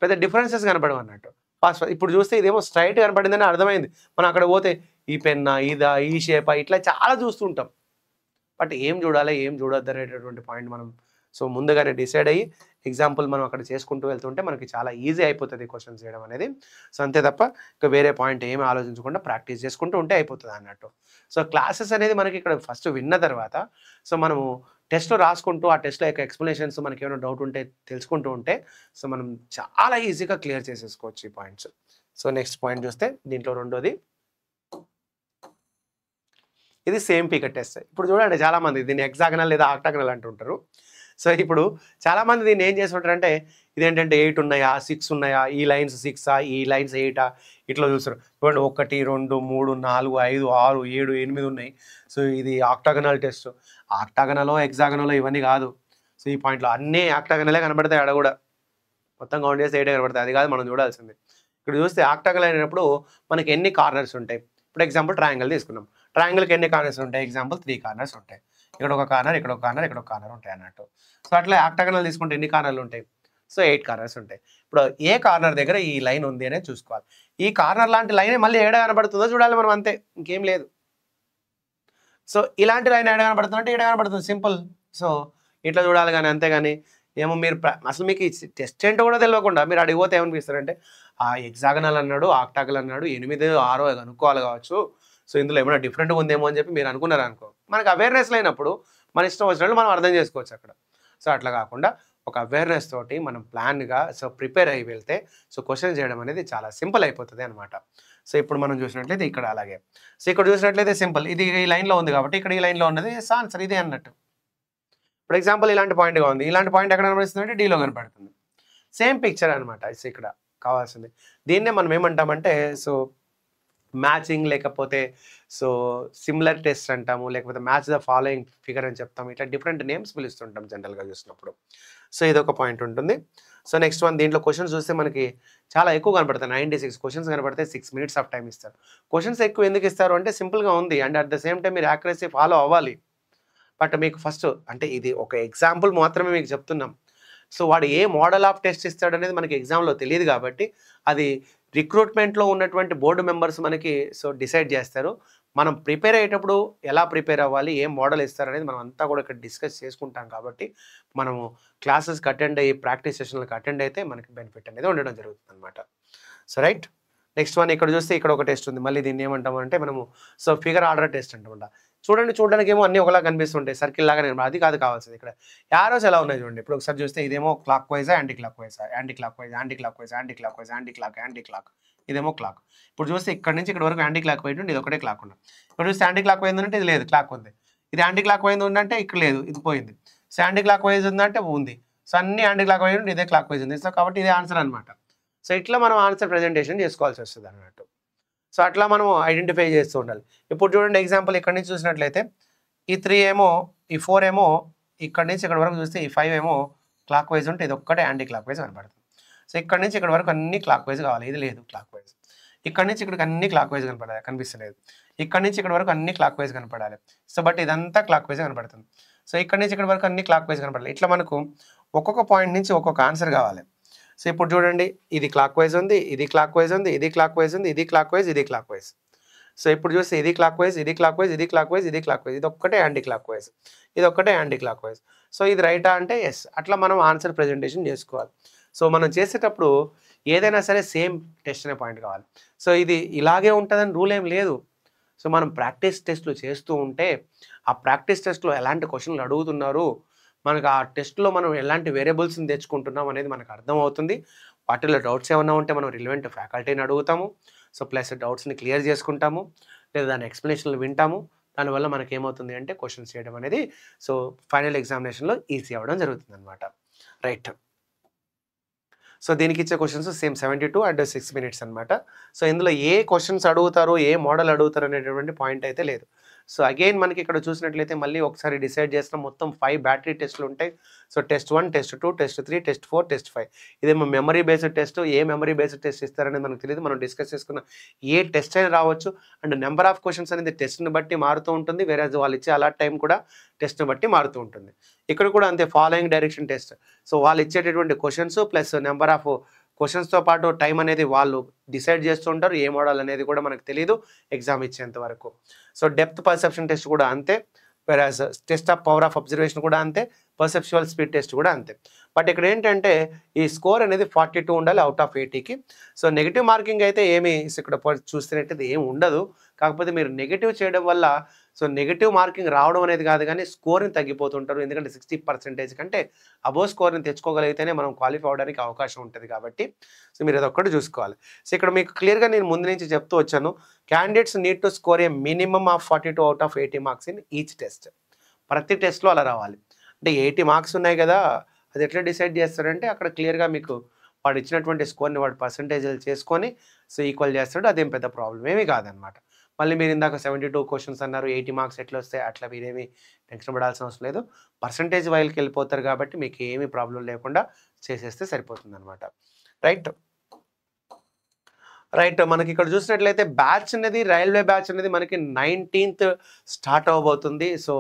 పెద్ద డిఫరెన్సెస్ కనపడవు అన్నట్టు. ఫాస్ట్ ఇప్పుడు చూస్తే ఇదేమో స్ట్రైట్ కనపడిందని అర్థమైంది. మనం అక్కడ పోతే ఈ పెన్నా, ఇదా, ఈ షేపా ఇట్లా చాలా చూస్తుంటాం. బట్ ఏం చూడాలి, ఏం చూడొద్దు అనేటటువంటి పాయింట్ మనం సో ముందుగానే డిసైడ్ అయ్యి ఎగ్జాంపుల్ మనం అక్కడ చేసుకుంటూ వెళ్తుంటే మనకి చాలా ఈజీ అయిపోతుంది క్వశ్చన్స్ చేయడం అనేది. సో అంతే తప్ప ఇక వేరే పాయింట్ ఏమి ఆలోచించకుండా ప్రాక్టీస్ చేసుకుంటూ ఉంటే అయిపోతుంది అన్నట్టు. సో క్లాసెస్ అనేది మనకి ఇక్కడ ఫస్ట్ విన్న తర్వాత సో మనము టెస్ట్లో రాసుకుంటూ ఆ టెస్ట్లో యొక్క ఎక్స్ప్లెనేషన్స్ మనకి ఏమైనా డౌట్ ఉంటే తెలుసుకుంటూ ఉంటే సో మనం చాలా ఈజీగా క్లియర్ చేసేసుకోవచ్చు ఈ పాయింట్స్. సో నెక్స్ట్ పాయింట్ చూస్తే దీంట్లో రెండోది ఇది సేమ్ ఫిగర్ టెస్ట్. ఇప్పుడు చూడండి చాలామంది దీన్ని హెక్సాగనల్ లేదా ఆక్టాగనల్ అంటుంటారు. సో ఇప్పుడు చాలామంది దీన్ని ఏం చేస్తుంటారు అంటే ఇదేంటంటే 8 ఉన్నాయా, 6 ఉన్నాయా, ఈ లైన్స్ 6ఆ, ఈ లైన్స్ 8ఆ ఇట్లా చూస్తారు. చూడండి 1 2 3 4 5 6 7 8 ఉన్నాయి. సో ఇది ఆక్టాగనల్ టెస్ట్. ఆక్టాగనలో హెక్సాగనలో ఇవన్నీ కాదు. సో ఈ పాయింట్లో అన్నీ ఆక్టాగనలే కనబడతాయి. ఆడ కూడా మొత్తం కౌంట్ చేస్తే 8 కనబడతాయి. అది కాదు మనం చూడాల్సింది. ఇక్కడ చూస్తే ఆక్టాగనల్ అయినప్పుడు మనకి ఎన్ని కార్నర్స్ ఉంటాయి. ఇప్పుడు ఎగ్జాంపుల్ ట్రయాంగిల్ తీసుకున్నాం. ట్రయాంగిల్కి ఎన్ని కార్నర్స్ ఉంటాయి, ఎగ్జాంపుల్ 3 కార్నర్స్ ఉంటాయి. ఇక్కడ ఒక కార్నర్, ఇక్కడ ఒక కార్నర్, ఇక్కడ ఒక కార్నర్ ఉంటాయి అన్నట్టు. సో అట్లా ఆక్టాగనల్ తీసుకుంటే ఎన్ని కార్నర్లు ఉంటాయి, సో 8 కార్నర్స్ ఉంటాయి. ఇప్పుడు ఏ కార్నర్ దగ్గర ఈ లైన్ ఉంది అనేది చూసుకోవాలి. ఈ కార్నర్ లాంటి లైన్ మళ్ళీ ఏడ కనబడుతుందో చూడాలి మనం, అంతే, ఇంకేం లేదు. సో ఇలాంటి లైన్ ఏడ కనబడుతుందంటే ఏడ కనబడుతుంది, సింపుల్. సో ఇట్లా చూడాలి కానీ అంతేగాని ఏమో మీరు అసలు మీకు టెస్ట్ ఏంటో కూడా తెలియకుండా మీరు అడిగిపోతే ఏమనిపిస్తారంటే ఆ హెక్సాగనల్ అన్నాడు, ఆక్టాగనల్ అన్నాడు, 8 6 కనుక్కోవాలి కావచ్చు, సో ఇందులో ఏమైనా డిఫరెంట్గా ఉందేమో అని చెప్పి మీరు అనుకున్నారు అనుకో, మనకు అవేర్నెస్ లేనప్పుడు మన ఇష్టం వచ్చినట్లు మనం అర్థం చేసుకోవచ్చు అక్కడ. సో అట్లా కాకుండా ఒక అవేర్నెస్ తోటి మనం ప్లాన్గా సో ప్రిపేర్ అయ్యి వెళ్తే సో క్వశ్చన్ చేయడం అనేది చాలా సింపుల్ అయిపోతుంది అనమాట. సో ఇప్పుడు మనం చూసినట్లయితే ఇక్కడ అలాగే, సో ఇక్కడ చూసినట్లయితే సింపుల్, ఇది ఈ లైన్లో ఉంది కాబట్టి ఇక్కడ ఈ లైన్లో ఉన్నది ఆన్సర్ ఇదే అన్నట్టు. ఫర్ ఎగ్జాంపుల్ ఇలాంటి పాయింట్గా ఉంది, ఇలాంటి పాయింట్ ఎక్కడ కనబడుతుంది అంటే డీలో కనపడుతుంది. సేమ్ పిక్చర్ అనమాట. సో ఇక్కడ కావాల్సింది దీన్నే మనం ఏమంటామంటే సో మ్యాచింగ్, లేకపోతే సో సిమిలర్ టెస్ట్ అంటాము, లేకపోతే మ్యాచ్ ద ఫాలోయింగ్ ఫిగర్ అని చెప్తాము. ఇట్లా డిఫరెంట్ నేమ్స్ పిలుస్తుంటాం జనరల్గా చూసినప్పుడు. సో ఇదొక పాయింట్ ఉంటుంది. సో నెక్స్ట్ వన్, దీంట్లో క్వశ్చన్స్ చూస్తే మనకి చాలా ఎక్కువ కనపడతాయి. 96 క్వశ్చన్స్ కనపడితే 6 minutes ఆఫ్ టైం ఇస్తారు. క్వశ్చన్స్ ఎక్కువ ఎందుకు ఇస్తారు అంటే సింపుల్గా ఉంది and at the same time మీరు యాక్యురసీ ఫాలో అవ్వాలి. బట్ మీకు ఫస్ట్ అంటే ఇది ఒక ఎగ్జాంపుల్ మాత్రమే మీకు చెప్తున్నాం. సో వాడు ఏ మోడల్ ఆఫ్ టెస్ట్ ఇస్తాడు అనేది మనకి ఎగ్జామ్లో తెలియదు కాబట్టి అది రిక్రూట్మెంట్లో ఉన్నటువంటి బోర్డు మెంబర్స్ మనకి సో డిసైడ్ చేస్తారు. మనం ప్రిపేర్ అయ్యేటప్పుడు ఎలా ప్రిపేర్ అవ్వాలి, ఏం మోడల్ ఇస్తారనేది మనం అంతా కూడా ఇక్కడ డిస్కస్ చేసుకుంటాం కాబట్టి, మనము క్లాసెస్‌కి అటెండ్ అయ్యి, ప్రాక్టీస్ సెషన్‌లకి అటెండ్ అయితే మనకి బెనిఫిట్ అనేది ఉండడం జరుగుతుందనమాట. So, right. నెక్స్ట్ వన్ ఇక్కడ చూస్తే ఇక్కడ ఒక టెస్ట్ ఉంది. మళ్ళీ దీన్ని ఏమంటామంటే మనము ఫిగర్ ఆర్డర్ టెస్ట్ అంటామంట. చూడడానికేమో అన్నీ ఒకలా కనిపిస్తుంటాయి. సర్కిల్ లాగానే అది కాదు కావాల్సింది ఇక్కడ. యారోస్ ఎలా ఉన్నాయి చూడండి. ఇప్పుడు ఒకసారి చూస్తే ఇదేమో క్లాక్ వైజా, యాంటీ క్లాక్ వైజా, anti clockwise, anti clockwise, anti clockwise, anti clock, anti clock. ఇదేమో క్లాక్. ఇప్పుడు చూస్తే ఇక్కడి నుంచి ఇక్కడి వరకు యాంటీ క్లాక్ వైజ్ ఉండి ఇది ఒకటే క్లాక్ ఉన్నది. ఇప్పుడు చూస్తే యాంటీ క్లాక్ వైజ్ ఉందంటే ఇది లేదు, క్లాక్ ఉంది. ఇది యాంటీ క్లాక్ వైజ్ ఉందంటే ఇక్కడ లేదు, ఇది పోయింది. సో యాంటీ క్లాక్ వైజ్ ఉందంటే ఉంది. సో అన్ని యాంటీ క్లాక్ వైజ్ ఉండి ఇదే క్లాక్ వైజ్ ఉంది. సో కాబట్టి ఇదే ఆన్సర్ అనమాట. సో ఇట్లా మనం ఆన్సర్ ప్రెజెంటేషన్ చేసుకోవాల్సి వస్తుంది అన్నట్టు. సో అట్లా మనం ఐడెంటిఫై చేస్తూ ఉండాలి. ఇప్పుడు చూడండి ఎగ్జాంపుల్ ఇక్కడ నుంచి చూసినట్లయితే ఈ 3 ఏమో, ఈ 4 ఏమో ఇక్కడి నుంచి ఇక్కడ వరకు చూస్తే ఈ 5 ఏమో క్లాక్ వైజ్ ఉంటే ఇది ఒక్కటే యాంటీ క్లాక్ వైజ్ కనపడుతుంది. సో ఇక్కడి నుంచి ఇక్కడ వరకు అన్ని క్లాక్ వైజ్ కావాలి, ఇది లేదు క్లాక్ వైజ్. ఇక్కడి నుంచి ఇక్కడికి అన్ని క్లాక్ వైజ్ కనపడాలి, కనిపిస్తలేదు. ఇక్కడి నుంచి ఇక్కడ వరకు అన్ని క్లాక్ వైజ్ కనపడాలి. సో బట్ ఇదంతా క్లాక్ వైజ్ కనపడుతుంది. సో ఇక్కడి నుంచి ఇక్కడ వరకు అన్ని క్లాక్ వైజ్ కనపడాలి. ఇట్లా మనకు ఒక్కొక్క పాయింట్ నుంచి ఒక్కొక్క ఆన్సర్ కావాలి. సో ఇప్పుడు చూడండి ఇది క్లాక్ వైజ్ ఉంది, ఇది క్లాక్ వైజ్ ఉంది, ఇది క్లాక్ వైజ్ ఉంది, ఇది క్లాక్ వైజ్, ఇది క్లాక్ వైజ్. సో ఇప్పుడు చూస్తే ఇది క్లాక్ వైజ్, ఇది క్లాక్ వైజ్, ఇది క్లాక్ వైజ్, ఇది క్లాక్ వైజ్, ఇది ఒక్కటే యాంటీ క్లాక్ వైజ్, ఇది ఒక్కటే యాంటీ క్లాక్ వైజ్. సో ఇది రైటా అంటే ఎస్. అట్లా మనం ఆన్సర్ ప్రెజెంటేషన్ చేసుకోవాలి. సో మనం చేసేటప్పుడు ఏదైనా సరే సేమ్ టెస్ట్ అనే పాయింట్ కావాలి. సో ఇది ఇలాగే ఉంటుందని రూల్ ఏం లేదు. సో మనం ప్రాక్టీస్ టెస్ట్లు చేస్తూ ఉంటే ఆ ప్రాక్టీస్ టెస్ట్లో ఎలాంటి క్వశ్చన్లు అడుగుతున్నారు, మనకు ఆ టెస్ట్లో మనం ఎలాంటి వేరియబుల్స్ని తెచ్చుకుంటున్నాం అనేది మనకు అర్థమవుతుంది. వాటిలో డౌట్స్ ఏమన్నా ఉంటే మనం రిలవెంట్ ఫ్యాకల్టీని అడుగుతాము. సో ప్లస్ డౌట్స్ని క్లియర్ చేసుకుంటాము, లేదా దాని ఎక్స్ప్లెనేషన్లు వింటాము. దానివల్ల మనకి ఏమవుతుంది అంటే క్వశ్చన్స్ చేయడం అనేది సో ఫైనల్ ఎగ్జామినేషన్లో ఈజీ అవ్వడం జరుగుతుంది అనమాట. రైట్. సో దీనికి ఇచ్చే క్వశ్చన్స్ సేమ్ 72 అండ్ 6 minutes అనమాట. సో ఇందులో ఏ క్వశ్చన్స్ అడుగుతారు, ఏ మోడల్ అడుగుతారు అనేటటువంటి పాయింట్ అయితే లేదు. సో అగైన్ మనకి ఇక్కడ చూసినట్లయితే మళ్ళీ ఒకసారి డిసైడ్ చేసిన మొత్తం 5 బ్యాటరీ టెస్ట్లు ఉంటాయి. So test 1, test 2, test 3, test 4, test 5. ఇదేమో మెమరీ బేస్డ్ టెస్ట్. ఏ మెమరీ బేస్డ్ టెస్ట్ ఇస్తారనేది మనకు తెలియదు. మనం డిస్కస్ చేసుకున్న ఏ టెస్ట్ అయినా రావచ్చు. అండ్ నెంబర్ ఆఫ్ క్వశ్చన్స్ అనేది టెస్ట్ని బట్టి మారుతూ ఉంటుంది. వేరే వాళ్ళు ఇచ్చే అలాట్ టైం కూడా టెస్ట్ని బట్టి మారుతూ ఉంటుంది. ఇక్కడ కూడా అంతే, ఫాలోయింగ్ డైరెక్షన్ టెస్ట్. సో వాళ్ళు ఇచ్చేటటువంటి క్వశ్చన్స్ ప్లస్ నెంబర్ ఆఫ్ క్వశ్చన్స్తో పాటు టైం అనేది వాళ్ళు డిసైడ్ చేస్తూ ఉంటారు. ఏ మోడల్ అనేది కూడా మనకు తెలియదు ఎగ్జామ్ ఇచ్చేంత వరకు. సో డెప్త్ పర్సెప్షన్ టెస్ట్ కూడా అంతే, వెరాజ్ test of power of observation కూడా అంతే, పర్సెప్చువల్ స్పీడ్ టెస్ట్ కూడా అంతే. బట్ ఇక్కడ ఏంటంటే ఈ స్కోర్ అనేది 42 ఉండాలి అవుట్ ఆఫ్ 80కి. సో నెగిటివ్ మార్కింగ్ అయితే ఏమి ఇక్కడ చూస్తున్నట్టయితే ఏమి ఉండదు. కాకపోతే మీరు నెగిటివ్ చేయడం వల్ల సో నెగిటివ్ మార్కింగ్ రావడం అనేది కాదు కానీ స్కోర్ని తగ్గిపోతుంటారు. ఎందుకంటే 60% కంటే అబోవ్ స్కోర్ని తెచ్చుకోగలిగితేనే మనం క్వాలిఫై అవడానికి అవకాశం ఉంటుంది కాబట్టి సో మీరు అదొక్కటి చూసుకోవాలి. సో ఇక్కడ మీకు క్లియర్గా నేను ముందు నుంచి చెప్తూ వచ్చాను, candidates need to score A minimum of 42 out of 80 marks in each test. ప్రతి టెస్ట్లో అలా రావాలి. అంటే 80 మార్క్స్ ఉన్నాయి కదా, అది ఎట్లా డిసైడ్ చేస్తారంటే అక్కడ క్లియర్గా మీకు వాడు ఇచ్చినటువంటి స్కోర్ని వాడు పర్సంటేజ్లు చేసుకొని సో ఈక్వల్ చేస్తాడు. అదేం పెద్ద ప్రాబ్లం ఏమీ కాదనమాట. మళ్ళీ మీరు ఇందాక 72 క్వశ్చన్స్ అన్నారు, 80 మార్క్స్ ఎట్లా వస్తాయి, అట్లా మీరేమి టెన్షన్ పడాల్సిన అవసరం లేదు. పర్సంటేజ్ వైల్కి వెళ్ళిపోతారు కాబట్టి మీకు ఏమీ ప్రాబ్లం లేకుండా చేసేస్తే సరిపోతుంది అనమాట. రైట్. మనకి ఇక్కడ చూసినట్లయితే బ్యాచ్ అనేది రైల్వే బ్యాచ్ అనేది మనకి 19th స్టార్ట్ అవ్వబోతుంది. సో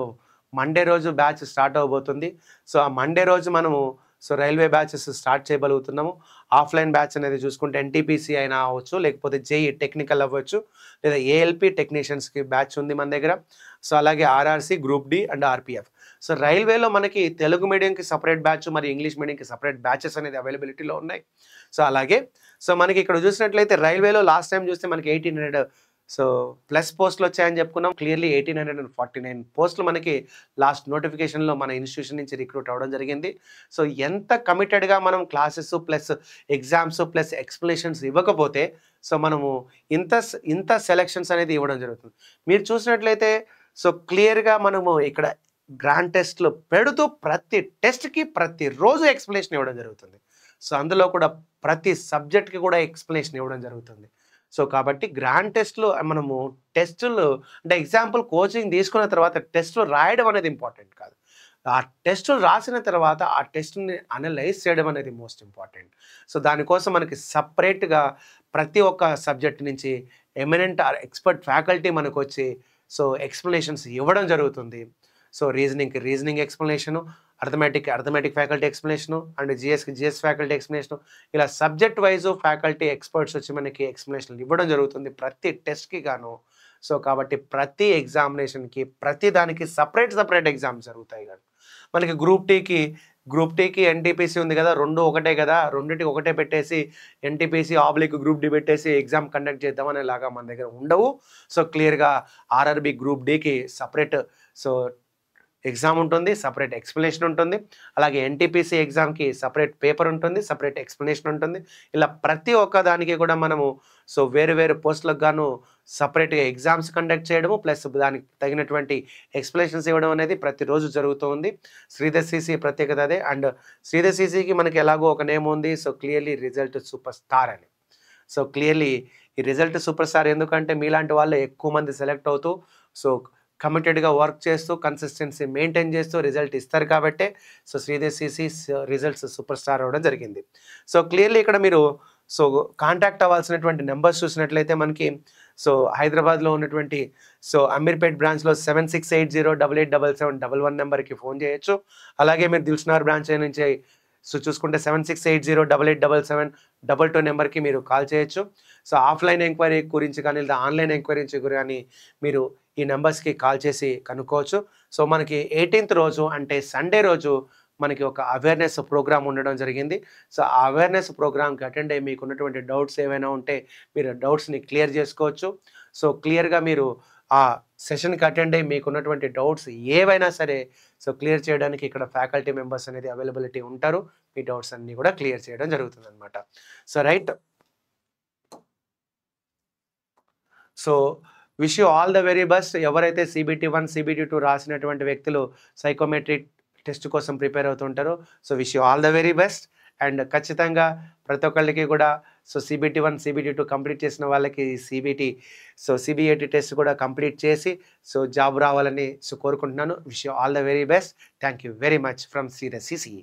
మండే రోజు బ్యాచ్ స్టార్ట్ అవ్వబోతుంది. సో ఆ మండే రోజు మనము సో రైల్వే బ్యాచెస్ స్టార్ట్ చేయగలుగుతున్నాము. ఆఫ్లైన్ బ్యాచ్ అనేది చూసుకుంటే ఎన్టీపీసీ అయినా అవ్వచ్చు, లేకపోతే జేఈ టెక్నికల్ అవ్వచ్చు, లేదా ఏఎల్పి టెక్నీషియన్స్కి బ్యాచ్ ఉంది మన దగ్గర. సో అలాగే RRC, group D and RPF. So రైల్వేలో మనకి తెలుగు మీడియంకి సపరేట్ బ్యాచ్ మరియు ఇంగ్లీష్ మీడియంకి సపరేట్ బ్యాచెస్ అనేది అవైలబిలిటీలో ఉన్నాయి. సో అలాగే సో మనకి ఇక్కడ చూసినట్లయితే రైల్వేలో లాస్ట్ టైం చూస్తే మనకి 1800 సో ప్లస్ పోస్టులు వచ్చాయని చెప్పుకున్నాం. క్లియర్లీ 1849 పోస్టులు మనకి లాస్ట్ నోటిఫికేషన్లో మన ఇన్స్టిట్యూషన్ నుంచి రిక్రూట్ అవ్వడం జరిగింది. సో ఎంత కమిటెడ్గా మనం classes plus exams plus explanations ఇవ్వకపోతే సో మనము ఇంత సెలెక్షన్స్ అనేది ఇవ్వడం జరుగుతుంది. మీరు చూసినట్లయితే సో క్లియర్గా మనము ఇక్కడ గ్రాండ్ టెస్ట్లు పెడుతూ ప్రతి టెస్ట్కి ప్రతిరోజు ఎక్స్ప్లెనేషన్ ఇవ్వడం జరుగుతుంది. సో అందులో కూడా ప్రతి సబ్జెక్ట్కి కూడా ఎక్స్ప్లెనేషన్ ఇవ్వడం జరుగుతుంది. సో కాబట్టి గ్రాండ్ టెస్ట్లు మనము టెస్టులు అంటే ఎగ్జాంపుల్ కోచింగ్ తీసుకున్న తర్వాత టెస్టులు రాయడం అనేది ఇంపార్టెంట్ కాదు. ఆ టెస్టులు రాసిన తర్వాత ఆ టెస్ట్ని అనలైజ్ చేయడం అనేది మోస్ట్ ఇంపార్టెంట్. సో దానికోసం మనకి సపరేట్గా ప్రతి ఒక్క సబ్జెక్ట్ నుంచి ఎమినెంట్ ఆర్ ఎక్స్పర్ట్ ఫ్యాకల్టీ మనకు వచ్చి సో ఎక్స్ప్లెనేషన్స్ ఇవ్వడం జరుగుతుంది. So reasoning explanation, arithmetic faculty explanation and GS faculty explanation, ఇలా సబ్జెక్ట్ వైజ్ ఫ్యాకల్టీ ఎక్స్పర్ట్స్ వచ్చి మనకి ఎక్స్ప్లెనేషన్లు ఇవ్వడం జరుగుతుంది ప్రతి టెస్ట్కి గాను. సో కాబట్టి ప్రతి ఎగ్జామినేషన్కి ప్రతి దానికి సపరేట్ ఎగ్జామ్స్ జరుగుతాయి కదా. మనకి గ్రూప్ టీకి ఎన్టీపీసీ ఉంది కదా, రెండు ఒకటే కదా, రెండింటికి ఒకటే పెట్టేసి ఎన్టీపీసీ ఆబ్లిక్ గ్రూప్ డి పెట్టేసి ఎగ్జామ్ కండక్ట్ చేద్దామనేలాగా మన దగ్గర ఉండవు. సో క్లియర్గా ఆర్ఆర్బి గ్రూప్ డికి సపరేట్ సో ఎగ్జామ్ ఉంటుంది, సపరేట్ ఎక్స్ప్లెనేషన్ ఉంటుంది. అలాగే ఎన్టీపీసీ ఎగ్జామ్కి సపరేట్ పేపర్ ఉంటుంది, సపరేట్ ఎక్స్ప్లెనేషన్ ఉంటుంది. ఇలా ప్రతి ఒక్క దానికి కూడా మనము సో వేరు పోస్టులకు గాను సపరేట్గా ఎగ్జామ్స్ కండక్ట్ చేయడము ప్లస్ దానికి తగినటువంటి ఎక్స్ప్లెనేషన్స్ ఇవ్వడం అనేది ప్రతిరోజు జరుగుతూ ఉంది. శ్రీధర్ సిసి ప్రత్యేకత అదే. అండ్ శ్రీధర్ సిసికి మనకి ఎలాగో ఒక నేమ్ ఉంది, so clearly result super star అని. సో క్లియర్లీ ఈ రిజల్ట్ సూపర్ స్టార్ ఎందుకంటే మీలాంటి వాళ్ళు ఎక్కువ మంది సెలెక్ట్ అవుతూ సో కమిటెడ్గా వర్క్ చేస్తూ కన్సిస్టెన్సీ మెయింటైన్ చేస్తూ రిజల్ట్ ఇస్తారు కాబట్టే so Sridhar CC results super star అవ్వడం జరిగింది. సో క్లియర్లీ ఇక్కడ మీరు సో కాంటాక్ట్ అవ్వాల్సినటువంటి నెంబర్స్ చూసినట్లయితే మనకి సో హైదరాబాద్లో ఉన్నటువంటి సో అమీర్పేట్ బ్రాంచ్లో 7680887711 నెంబర్కి ఫోన్ చేయొచ్చు. అలాగే మీరు దిల్సుఖ్నగర్ బ్రాంచ్ నుంచి సో చూసుకుంటే 7680887722 నెంబర్కి మీరు కాల్ చేయొచ్చు. సో ఆఫ్లైన్ ఎంక్వైరీ గురించి కానీ లేదా ఆన్లైన్ ఎంక్వైరీ కానీ మీరు ఈ నెంబర్స్కి కాల్ చేసి కనుక్కోవచ్చు. సో మనకి 18th రోజు అంటే సండే రోజు మనకి ఒక అవేర్నెస్ ప్రోగ్రామ్ ఉండడం జరిగింది. సో ఆ అవేర్నెస్ ప్రోగ్రామ్కి అటెండ్ అయ్యి మీకు ఉన్నటువంటి డౌట్స్ ఏవైనా ఉంటే మీరు డౌట్స్ని క్లియర్ చేసుకోవచ్చు. సో క్లియర్గా మీరు ఆ సెషన్కి అటెండ్ అయ్యి మీకు ఉన్నటువంటి డౌట్స్ ఏవైనా సరే సో క్లియర్ చేయడానికి ఇక్కడ ఫ్యాకల్టీ మెంబర్స్ అనేది అవైలబిలిటీ ఉంటారు. మీ డౌట్స్ అన్నీ కూడా క్లియర్ చేయడం జరుగుతుంది అనమాట. So right. So wish you all the very best. ఎవరైతే CBT1 CBT2 రాసినటువంటి వ్యక్తులు సైకోమెట్రిక్ టెస్ట్ కోసం ప్రిపేర్ అవుతుంటారో so wish you all the very best. And ఖచ్చితంగా ప్రతి ఒక్కళ్ళకి కూడా సో CBT1 CBT2 కంప్లీట్ చేసిన వాళ్ళకి CBAT టెస్ట్ కూడా కంప్లీట్ చేసి సో జాబ్ రావాలని సో కోరుకుంటున్నాను. Wish you all the very best. Thank you very much from Sridhar CC.